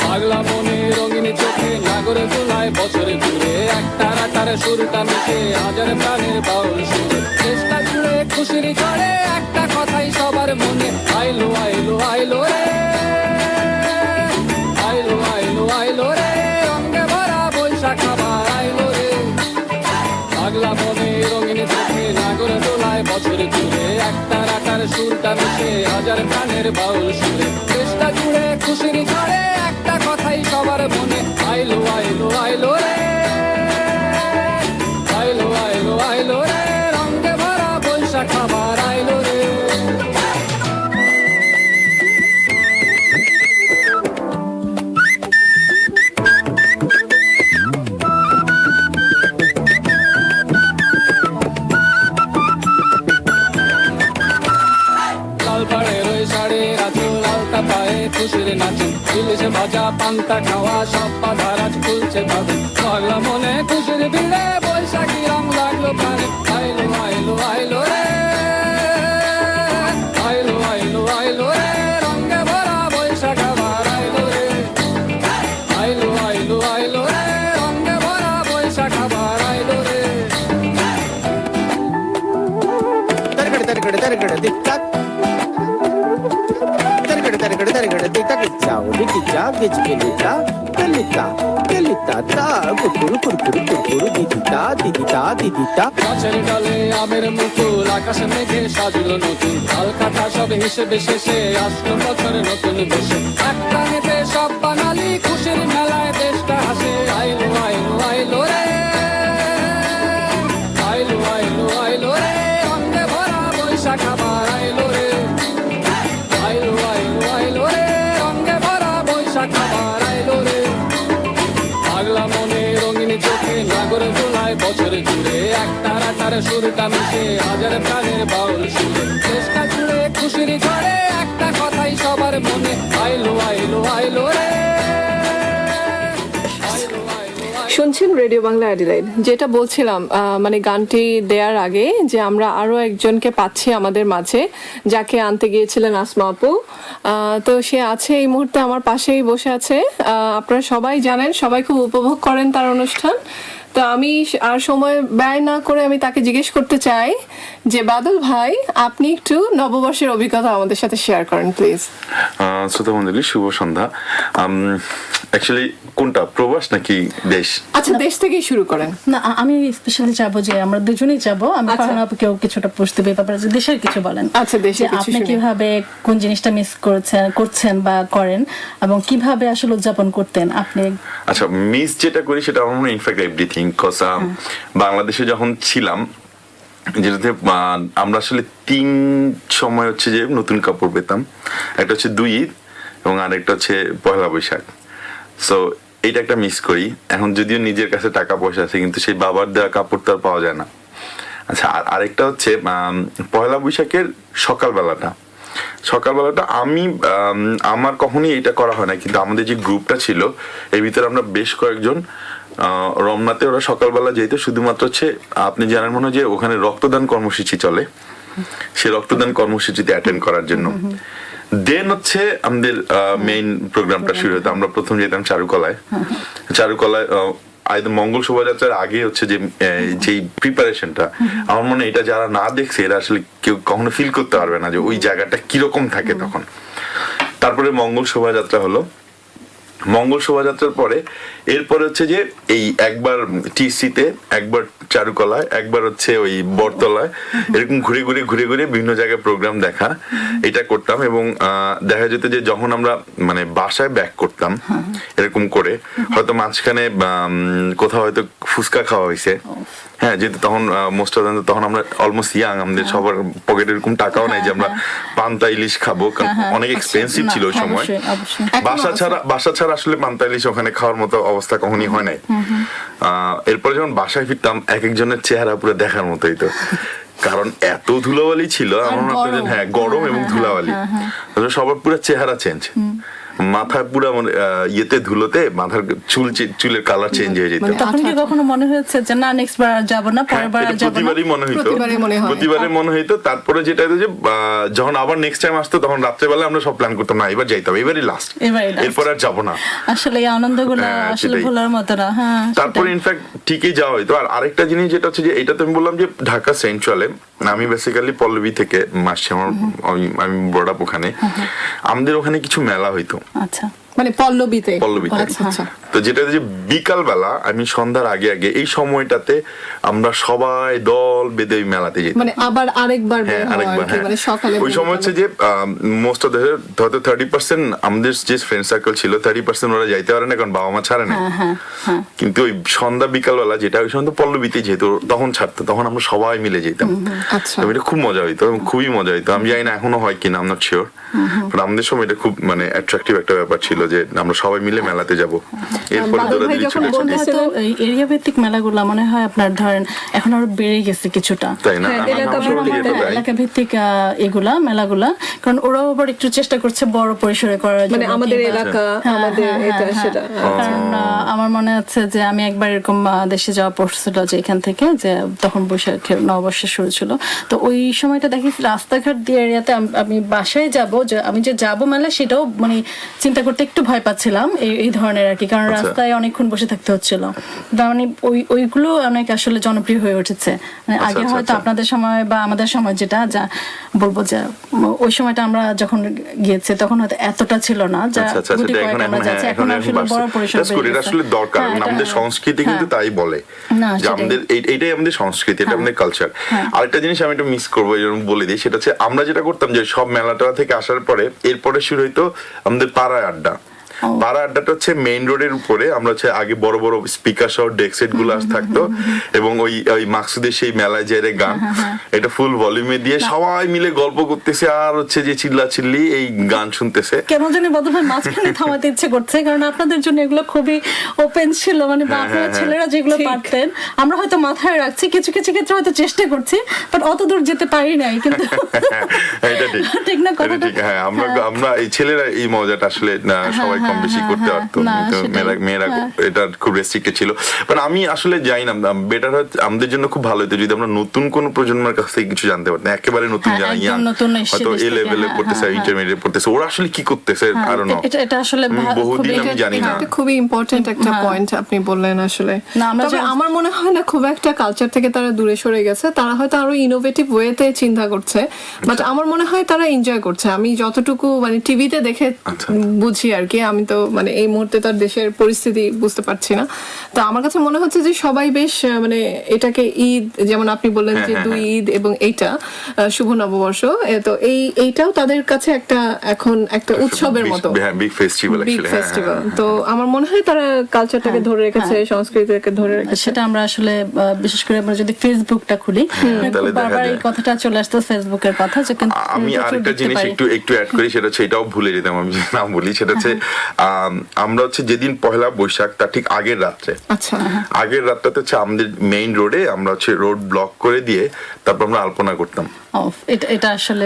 E: পাগলা মনে রঙিন চোখে নাগরে দোলায় বছরে ঘুরে, একটা রাটারে সুরটা মিশে হাজার প্রাণের বাউল সুরে, চেষ্টা জুড়ে খুশির ঝড়ে একটা কথাই সবার মনে, আইলো আইলো আইলো রে, আইলো আইলো আইলো রে রঙে ভরা বৈশাখ আবার আইলো রে, পাগলা মনে রঙিন চোখে নাগর দোলায় বছর ঘুরে, একটা রাটার সুরটা মিশে হাজার প্রাণের বাউল সুরে, চেষ্টা জুড়ে খুশির ঝড়ে একটা কথাই সবার মনে, আইলো আইলো আইলো রে, আইলো আইলো আইলো রে রঙে ভরা বৈশাখ আবার আইলো রে। লাল পাড়ের ওই শাড়ি আঁচল লালটা পায়ে খুশির নাচন, ইলিশ ভাজা পান্তা খাওয়া সব বাধারাজ খুলছে ভাবে, পাগলা মনে খুশির ভিড়ে বৈশাখী রং লাগলো প্রাণে, আইলো আইলো আইলো রে, আইলো আইলো আইলো রে রঙে ভরা বৈশাখ আবার আইলো রে, আইলো আইলো আইলো রে রঙে ভরা বৈশাখ আবার আইলো রে। গাছের ডালে আমের মুকুল, আকাশে মেঘে সাজলো নতুন, হালকাটা সব হিসেবে শেষে আসলো বছর নতুন বেশে, একটা নেতে সব বাঙালি খুশির মেলায় দেশটা হাসে, আইলো আইলো আইলো রে, আইলো আইলো আইলো রে রঙে ভরা বৈশাখ আবার আইলো রে, আইলো আইলো আইলো রে রঙে ভরা বৈশাখ আবার আইলো রে, পাগলা মনে রঙিন চোখে নাগর দোলায় বছর জুড়ে, একটা রাটার সুরটা মিশে হাজার প্রাণের বাউল সুরে, চেষ্টা জুড়ে খুশির ঝড়ে একটা কথাই সবার মনে, আইলো আইলো আইলো রে, আইলো আইলো আইলো।
B: শুনছেন রেডিও বাংলা অ্যাডিলাইড। যেটা বলছিলাম মানে গানটি দেওয়ার আগে, যে আমরা আরো একজনকে পাচ্ছি আমাদের মাঝে, যাকে আনতে গিয়েছিলেন আসমা আপু। তো সে আছে এই মুহূর্তে আমার পাশেই বসে আছে। আপনারা সবাই জানেন, সবাই খুব উপভোগ করেন তার অনুষ্ঠান। তো আমি আর সময় ব্যয় না করে আমি তাকে জিজ্ঞেস করতে চাই যে বাদল ভাই, আপনি একটু নববর্ষের অভিজ্ঞতা আমাদের সাথে শেয়ার করেন প্লিজ।
G: শ্রোতা মন্ডলী, শুভ সন্ধ্যা। অ্যাকচুয়ালি কোনটা, প্রবাস নাকি দেশ?
B: আচ্ছা, দেশ থেকেই শুরু করেন।
A: না, আমি স্পেশালি চাবো যে আমরা দুজনেই যাবো। আমি
B: আচ্ছা।
A: ফারহানা আপুকেও কিছুটা প্রশ্ন দেব, ব্যাপারে যে দেশের কিছু বলেন।
B: আচ্ছা, দেশের
A: যে
B: কিছু
A: আপনি
B: শুনি।
A: কিভাবে কোন জিনিসটা মিস করছেন বা করেন, এবং কিভাবে আসলে উদযাপন করতেন আপনি?
G: আচ্ছা, মিস যেটা করি সেটা আমার মনে ইনফ্যাক্ট এভরিথিং, কজ বাংলাদেশে যখন ছিলাম, যেটাতে আমরা আসলে 3 সময় হচ্ছে যে নতুন কাপড় পেতাম। একটা হচ্ছে 2 ঈদ এবং আরেকটা হচ্ছে পয়লা বৈশাখ। সো এইটা একটা মিস করি। এখন যদিও নিজের কাছে টাকা পয়সা আছে, কিন্তু সেই বাবার দেওয়া কাপড় তো আর পাওয়া যায় না। আচ্ছা, আর আরেকটা হচ্ছে পয়লা বৈশাখের সকালবেলাটা আমি আমার কখনোই এটা করা হয় না, কিন্তু আমাদের যে গ্রুপটা ছিল এর ভিতরে আমরা বেশ কয়েকজন রমনাতে ওরা সকালবেলা যেত, শুধুমাত্র হচ্ছে আপনি জানেন মনে হয় যে ওখানে রক্তদান কর্মসূচি চলে, সে রক্তদান কর্মসূচিতে অ্যাটেন্ড করার জন্য। দেন হচ্ছে আমাদের মেইন প্রোগ্রামটা শুরু হতো। আমরা প্রথম যেতাম চারুকলায় মঙ্গল শোভাযাত্রার আগে হচ্ছে যে যেই প্রিপারেশনটা, আমার মনে হয় এটা যারা না দেখছে এরা আসলে কেউ কখনো ফিল করতে পারবে না যে ওই জায়গাটা কিরকম থাকে তখন। তারপরে মঙ্গল শোভাযাত্রা হলো, মঙ্গল শোভাযাত্রার পরে এরপরে হচ্ছে যে এই একবার টিসিতে, একবার চারুকলায়, একবার হচ্ছে ওই বটতলায়, এরকম ঘুরে ঘুরে বিভিন্ন জায়গায় প্রোগ্রাম দেখা, এটা করতাম। এবং দেখা যেত যে যখন আমরা মানে বাসায় ব্যাক করতাম এরকম করে, হয়তো মাঝখানে কোথাও হয়তো ফুচকা খাওয়া হয়েছে, হ্যাঁ, যেহেতু তখন মোস্ট অফ তখন আমরা অলমোস্ট ইয়াং, আমাদের সবার পকেটে এরকম টাকাও নাই যে আমরা পান্তা ইলিশ খাবো, কারণ অনেক এক্সপেন্সিভ ছিল ওই সময়। বাসা ছাড়া আসলে পান্তা ইলিশ ওখানে খাওয়ার মতো অবস্থা কখনই হয় নাই। এরপরে যখন বাসায় ফিরতাম এক একজনের চেহারা পুরো দেখার মতোই, তো কারণ এত ধুলোবালি ছিল, আমার মনে হতো যে হ্যাঁ গরম এবং ধুলাবালি, সবার পুরো চেহারা চেঞ্জ, মাথা পুরো ইয়েতে ধুলোতে মাথার চুলের কালার চেঞ্জ হয়ে যেত।
A: তখন কি কখনো মনে হয়েছে যে না নেক্সট বার যাব না, পরের বার যাব না?
G: প্রতিবারই মনে হইতো। তারপরে যেটা যে যখন আবার নেক্সট টাইম আসতো তখন রাত্রেবেলা আমরা সব প্ল্যান করতাম, না এবার যাইতে হবে, এবারই লাস্ট, এরপর আর যাবো না।
A: আসলে এই আনন্দগুলো আসলে ভোলার মতো না। হ্যাঁ,
G: তারপরে ইনফ্যাক্ট ঠিকই যাওয়া হইতো। আর আরেকটা জিনিস যেটা হচ্ছে যে এটা তো আমি বললাম যে ঢাকা সেন্ট্রালে, আমি বেসিক্যালি পল্লবী থেকে আসছি, আমি বড় ওখানে, আমাদের ওখানে কিছু মেলা হইতো।
A: আচ্ছা,
B: মানে পল্লবীতে।
G: আচ্ছা। তো যেটা যে বিকাল বেলা, আমি সন্ধ্যার আগে এই সময়টাতে আমরা সবাই দল বেঁধে ওই মেলাতে যেতাম,
B: মানে আবার আরেকবার মানে সকালে।
G: ওই সময় হচ্ছে যে মোস্ট অফ হয়তো 30% আমাদের যে ফ্রেন্ড সার্কেল ছিল 30% ওরা যাইতে পারে না, কারণ বাবা মা ছাড়ে না। কিন্তু ওই সন্ধ্যা বিকাল বেলা যেটা ওই সময় তো পল্লবীতে যেহেতু তখন ছাড়তো, তখন আমরা সবাই মিলে যেতাম। এটা খুব মজা হইতো, খুবই মজা হইতো। আমি জানি না এখনো হয় কিনা, I am not sure, but আমাদের সময় এটা খুব মানে অ্যাট্রাকটিভ একটা ব্যাপার ছিল যে আমরা সবাই মিলে মেলাতে যাব। এরপরে
A: এই এরিয়া ভিত্তিক মেলাগুলো মনে হয় আপনার ধরেন এখন আরো বেড়ে গেছে কিছুটা,
G: তাই না?
A: এলাকা ভিত্তিক এগুলা মেলাগুলা, কারণ ওরাও আবার একটু চেষ্টা করছে বড় পরিসরে করার জন্য,
B: মানে আমাদের এলাকা, আমাদের এটা সেটা।
A: কারণ আমার মনে আছে যে আমি একবার এরকম দেশে যাওয়া পড়ছিল, যে এখান থেকে যে তখন বৈশাখের নববর্ষের শুরু ছিল, তো ওই সময়টা দেখি রাস্তাঘাট দিয়ে এরিয়াতে আমি বাসায় যাব, যে আমি যে যাবো মেলা সেটাও মানে চিন্তা করতে একটু ভয় পাচ্ছিলাম এই ধরনের আর কি, কারণ রাস্তায় অনেকক্ষণ বসে থাকতে হচ্ছিল। মানে ওইগুলো অনেক আসলে জনপ্রিয় হয়ে উঠেছে। আগে হয়তো আপনাদের সময় বা আমাদের সময় যেটা যা বলবো যে ওই সময়টা আমরা যখন গিয়েছে তখন হয়তো এতটা ছিল না, যা গুটি কয়েক আমরা যাচ্ছি, এখন আসলে বড় পরিসরে
G: এটা আসলে দরকার। আমাদের সংস্কৃতি কিন্তু তাই বলে যে আমাদের এইটাই আমাদের সংস্কৃতি, এটা আমাদের কালচার। আরেকটা জিনিস আমি একটু মিস করবো, এরকম বলে দিই, সেটা হচ্ছে আমরা যেটা করতাম যে সব মেলাটা থেকে আসার পরে এরপরে শুরু হইতো আমাদের পাড়ায় আড্ডা। পাড়া আড্ডাটা হচ্ছে মেইন রোডের উপরে, আমরা হচ্ছে আগে বড় বড় স্পিকার সহ ডেক সেট গুলো থাকতো, এবং ওই মাকসুদের সেই মেলায় যে গান, এটা ফুল ভলিউমে দিয়ে সবাই মিলে গল্প করতেছে, আর হচ্ছে যে চিল্লা চিল্লি এই গান শুনতেছে।
A: কেন জানি বোধহয় মাঝখানে থামাতে ইচ্ছে করছে, কারণ আপনাদের জন্য এগুলো খুবই ওপেন ছিল, মানে আপনারা ছেলেরা যেগুলো পারতেন আমরা হয়তো মাথায় রাখছি, কিছু কিছু ক্ষেত্রে হয়তো চেষ্টা করছি, বাট অত দূর যেতে পারি নাই। কিন্তু
G: এটা ঠিক না, কথাটা ঠিক। হ্যাঁ, আমরা এই ছেলেরা এই মজাটা আসলে সবাই কম বেশি করতে পারতো, মেয়েরা এটা খুব রেস্ট্রিক্টেড ছিল। বাট আমি আসলে যাই না, বেটার হয় আমাদের জন্য খুব ভালো হতো যদি আমরা নতুন কোন প্রজন্মের কাছ থেকে কিছু জানতে পারতাম, একেবারে নতুন যারা ইয়াং হয়তো এ লেভেলে পড়তেছে, ইন্টারমিডিয়েট পড়তেছে, ওরা আসলে কি করতেছে আই ডোন্ট নো, এটা আসলে বহুদিন আমি জানি না।
B: এটা খুবই ইম্পর্টেন্ট একটা পয়েন্ট আপনি বললেন আসলে। তবে আমার মনে হয় না খুব একটা কালচার থেকে তারা দূরে সরে গেছে, তারা হয়তো আরো ইনোভেটিভ ওয়েতে চিন্তা করছে, বাট আমার মনে হয় তারা এনজয় করছে। আমি যতটুকু মানে টিভিতে দেখে বুঝি আর কি, আমি তো মানে এই মুহূর্তে তার দেশের পরিস্থিতি বুঝতে পারছি না, তো আমার কাছে মনে হচ্ছে যে সবাই বেশ মানে এটাকে ঈদ, যেমন আপনি বললেন যে 2 ঈদ এবং এইটা শুভ নববর্ষ, তো এইটাও তাদের কাছে একটা এখন একটা উৎসবের মতো,
G: বিগ ফেস্টিভ্যাল।
B: তো আমার মনে হয় তারা কালচারটাকে ধরে রেখেছে, সংস্কৃতিটাকে ধরে রেখেছে।
A: সেটা আমরা আসলে বিশেষ করে আমরা যদি ফেসবুকটা খুলি, বারবার এই কথাটা চলে আসতো ফেসবুকের কথা।
G: আমি আরেকটা জিনিস একটু অ্যাড করি, সেটা হচ্ছে এটাও ভুলে যেতাম আমি নাম বলি, সেটা হচ্ছে আমরা হচ্ছে যেদিন পহেলা বৈশাখ তার ঠিক আগের রাত্রে, আগের রাতটাতে হচ্ছে আমাদের মেইন রোডে আমরা হচ্ছে রোড ব্লক করে দিয়ে তারপর আমরা আলপনা করতাম।
A: এটা আসলে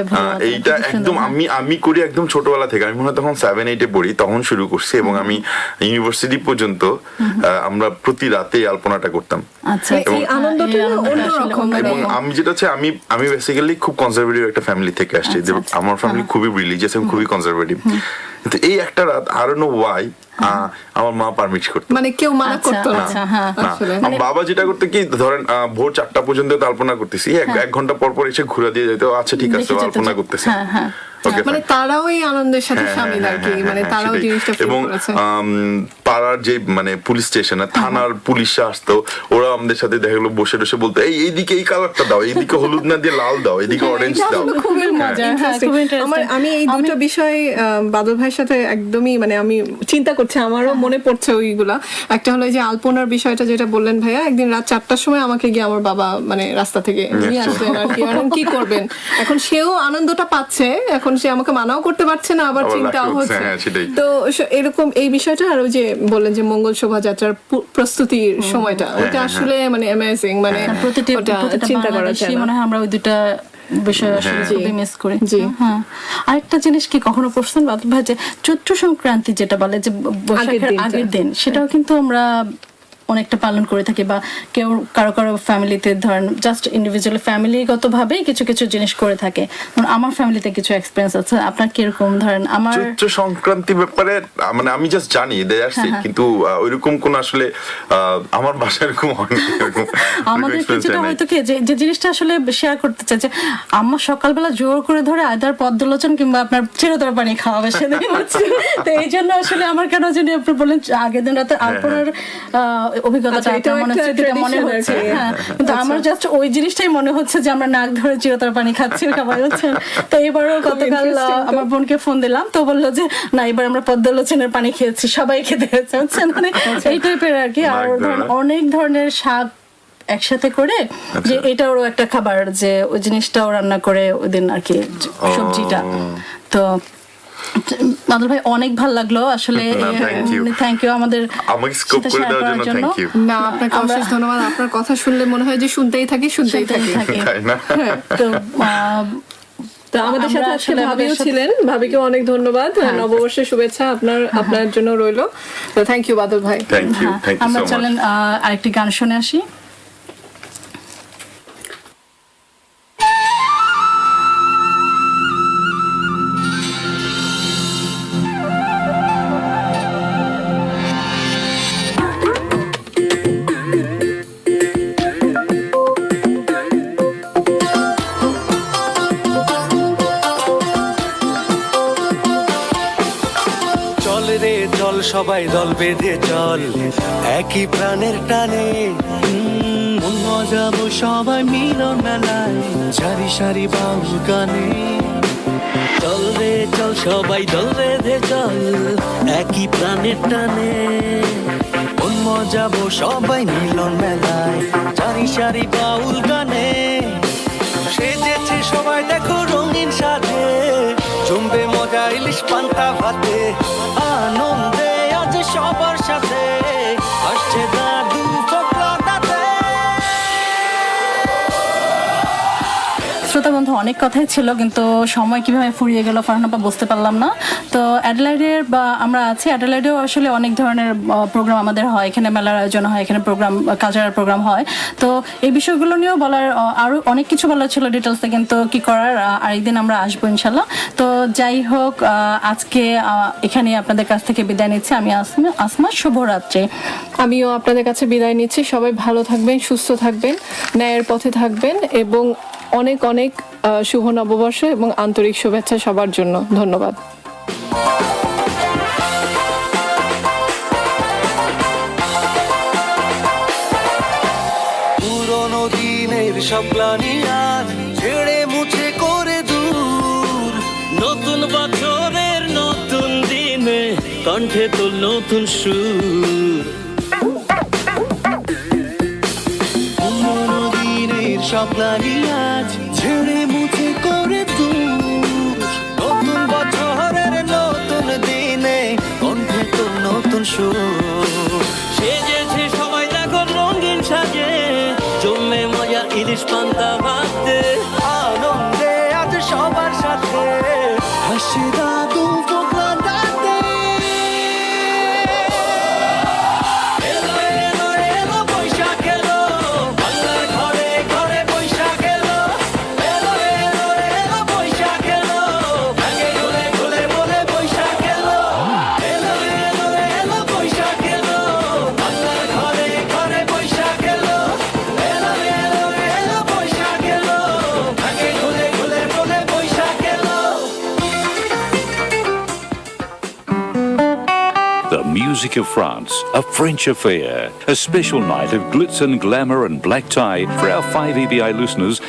G: এইটা একদম আমি করি একদম ছোটবেলা থেকে, আমি মনে হয় তখন 7-8 পড়ি তখন শুরু করছি, এবং আমি ইউনিভার্সিটি পর্যন্ত আমরা প্রতি রাতে আলপনাটা করতাম। এবং আমি যেটা হচ্ছে আমি বেসিক্যালি খুব কনজারভেটিভ একটা ফ্যামিলি থেকে আসছি, আমার ফ্যামিলি খুবই রিলিজিয়াস এবং খুবই কনজারভেটিভ, কিন্তু এই একটা রাত আই ডোন্ট নো ওয়াই আমার মা পারমিট করতো,
B: মানে কেউ মানা করতো না।
G: আমার বাবা যেটা করতে কি ধরেন ভোর 4টা পর্যন্ত আলপনা করতেছি, 1 ঘন্টা পর পর এসে ঘুরে দিয়ে যেত, আচ্ছা ঠিক আছে আলপনা করতেছে। ওকে
B: মানে তারাও এই আনন্দের সাথে শামিল আর কি, মানে তারাও জিনিসটা ফিল
G: এবং
B: করেছে।
G: পাড়ার যে মানে পুলিশ স্টেশন থানার পুলিশরা আসতো, ওরা আমাদের সাথে দেখা গেলো বসে বসে বলতো এইদিকে এই কালারটা দাও, এইদিকে হলুদ না দিয়ে লাল দাও, এদিকে অরেঞ্জ
B: এটা
G: দাও।
B: আসলে খুবই মজা,
A: interesting, খুবই interesting।
B: আমি এই দুটো বিষয় বাদল ভাইয়ের সাথে একদমই মানে আমি চিন্তা করছি, আমারও মনে পড়ছে ওইগুলা। একটা হলো এই যে আলপনার বিষয়টা যেটা বললেন ভাইয়া, একদিন রাত 4টার সময় আমাকে গিয়ে আমার বাবা মানে রাস্তা থেকে নিয়ে আসলেন আর কি। এখন কি করবেন, এখন সেও আনন্দটা পাচ্ছে, এখন সে আমাকে মানাও করতে পারছে না, আবার
G: আবার
B: চিন্তাও
G: লাগতে হচ্ছে,
B: হচ্ছে।
G: হ্যাঁ, সেটাই।
B: তো এরকম এই বিষয়টা, আর ওই যে বললেন যে মঙ্গল শোভাযাত্রার প্রস্তুতির সময়টা, ওটা আসলে মানে অ্যামেজিং, মানে
A: প্রতিটা
B: ওটা চিন্তা করা যায়
A: বাংলাদেশী
B: না।
A: মনে হয় আমরা ওই দুটা বিষয় আসলে খুবই মিস করি।
B: জি।
A: হ্যাঁ, আরেকটা জিনিস কি কখনো পড়ছেন বাদল ভাই, যে চৈত্র সংক্রান্তি যেটা বলে যে বৈশাখের
B: দিনটা।
A: আগের দিন, সেটাও কিন্তু আমরা অনেকটা পালন করে থাকি, বা কেউ কারো কারো ফ্যামিলিতে ধরেন জাস্ট ইন্ডিভিজুয়াল ফ্যামিলিগত ভাবেই কিছু কিছু জিনিস করে থাকে। যেমন আমার ফ্যামিলিতে কিছু এক্সপিরিয়েন্স আছে, আপনার কিরকম? ধরেন আমার
G: চৈত্র সংক্রান্তি ব্যাপারে মানে আমি জাস্ট জানি কিন্তু ওইরকম কোন আসলে আমার বাসায় এরকম হয়নি, এরকম
A: আমাদের
G: experience
A: কিছুটা
G: হয় নাই।
A: হয়তো কি যে জিনিসটা আসলে শেয়ার করতে চাই, যে আম্মা সকালবেলা জোর করে ধরে আয়দার পদ্মলোচন কিংবা আপনার চিরতর পানি খাওয়াবে সেদিন হচ্ছে। তো এই জন্য আসলে আমার কেন জানি আপনি বলেন আগের দিন রাতে আলপনার অভিজ্ঞতাটা
B: আচ্ছা, এটাও
A: আমার
B: একটা
A: স্মৃতিটা মনে
B: tradition
A: হচ্ছে।
B: আর কি।
A: হ্যাঁ, কিন্তু আমার জাস্ট ওই জিনিসটাই মনে হচ্ছে যে আমরা নাক ধরে চিরতর পানি খাচ্ছি সবাই, হচ্ছে। তো এবারও গতকাল আমার বোনকে ফোন দিলাম, তো বললো যে না এবার আমরা পদ্মলোচনের পানি খেয়েছি, সবাই খেতে হয়েছে, হচ্ছে। মানে এই টাইপের আর কি। আর
G: নাক
A: ধরেন
G: ধরা।
A: অনেক ধরনের শাক একসাথে করে, যে এটা ওরও একটা খাবার, যে ওই জিনিসটাও রান্না করে ওই দিন আর কি, সবজিটা। তো বাদল ভাই অনেক ভালো লাগলো আসলে,
G: না, thank you.
A: থ্যাংক ইউ আমাদের
G: আমাকে স্কোপ
A: সাথে
G: করে
A: share
G: দেওয়ার
A: করার
G: জন্য থ্যাংক ইউ।
B: না, আপনাকে অশেষ ধন্যবাদ। আপনার কথা শুনলে মনে হয় যে শুনতেই থাকি।
G: তাই না?
A: তো
B: তো আমাদের সাথে
A: আমরা
B: আজকে
A: আসলে
B: ভাবিও
A: আমাদের
B: ছিলেন, ভাবিকে অনেক ধন্যবাদ। নববর্ষের শুভেচ্ছা আপনার জন্য রইলো। তো থ্যাংক ইউ বাদল ভাই।
G: থ্যাংক ইউ,
A: হ্যাঁ,
G: থ্যাংক ইউ
A: আমরা
G: সো মাচ।
A: চলেন আরেকটি গান শুনে আসি।
C: চল রে চল সবাই দল বেঁধে চল, একই প্রাণের টানে মন মজাবো সবাই মিলন মেলায়, সারি সারি বাউল গানে। চল রে চল সবাই দল বেঁধে চল, একই প্রাণের টানে মন মজাবো সবাই মিলন মেলায়, সারি সারি বাউল গানে। সেজেছে সবাই দেখো রঙিন সাজে, জমবে মজা ইলিশ পান্তা ভাতে, আনন্দে আজ সবার সাথে আসছে দাদু ফোকলা দাদে।
A: শ্রোতা বন্ধু, অনেক কথাই ছিল, কিন্তু সময় কিভাবে ফুরিয়ে গেল ফারহানাপা বুঝতে পারলাম না। তো অ্যাডেলাইডের বা আমরা আছি, অ্যাডেলাইডেও আসলে অনেক ধরনের প্রোগ্রাম আমাদের হয়, এখানে মেলার আয়োজন হয়, এখানে প্রোগ্রাম কালচারাল প্রোগ্রাম হয়। তো এই বিষয়গুলো নিয়েও বলার আরো অনেক কিছু বলার ছিল ডিটেলসে, কিন্তু কি করার, আরেকদিন আমরা আসবো ইনশাল্লাহ। তো যাই হোক, আজকে এখানে আপনাদের কাছ থেকে বিদায় নিচ্ছি। আমি আসমা, শুভরাত্রি।
B: আমিও আপনাদের কাছে বিদায় নিচ্ছি। সবাই ভালো থাকবেন, সুস্থ থাকবেন, ন্যায়ের পথে থাকবেন, এবং অনেক অনেক শুভ নববর্ষ এবং আন্তরিক শুভেচ্ছা সবার জন্য। ধন্যবাদ।
C: পুরোনো দিনের সব গ্লানি আজ ছেড়ে মুছে করে দূর, নতুন বছরের নতুন দিনে কণ্ঠে তোল নতুন সুর। পুরোনো দিনের সব গ্লানি আজ ছেড়ে মুছে করে দূর, নতুন বছরের নতুন দিনে কণ্ঠে তোল নতুন সুর। সেজেছে সবাই দেখো রঙিন সাজে, জমে মজা ইলিশ পান্তা ভাতে, আনন্দে আজ সবার সাথে হাসি দাদু ফোকলা দাঁতে। এলো এলো এলো বৈশাখ এলো, বাংলার ঘরে ঘরে বৈশাখ এলো। এলো এলো এলো বৈশাখ এলো, ভাগে ঘুরে ঘুরে বলে বৈশাখ এলো। এলো এলো এলো বৈশাখ এলো, বাংলার ঘরে ঘরে বৈশাখ এলো। এলো এলো এলো বৈশাখ এলো, ভাগে ঘুরে ঘুরে বলে বৈশাখ এলো।
H: music of France, a French affair, a special night of glitz and glamour and black tie for our 5EBI listeners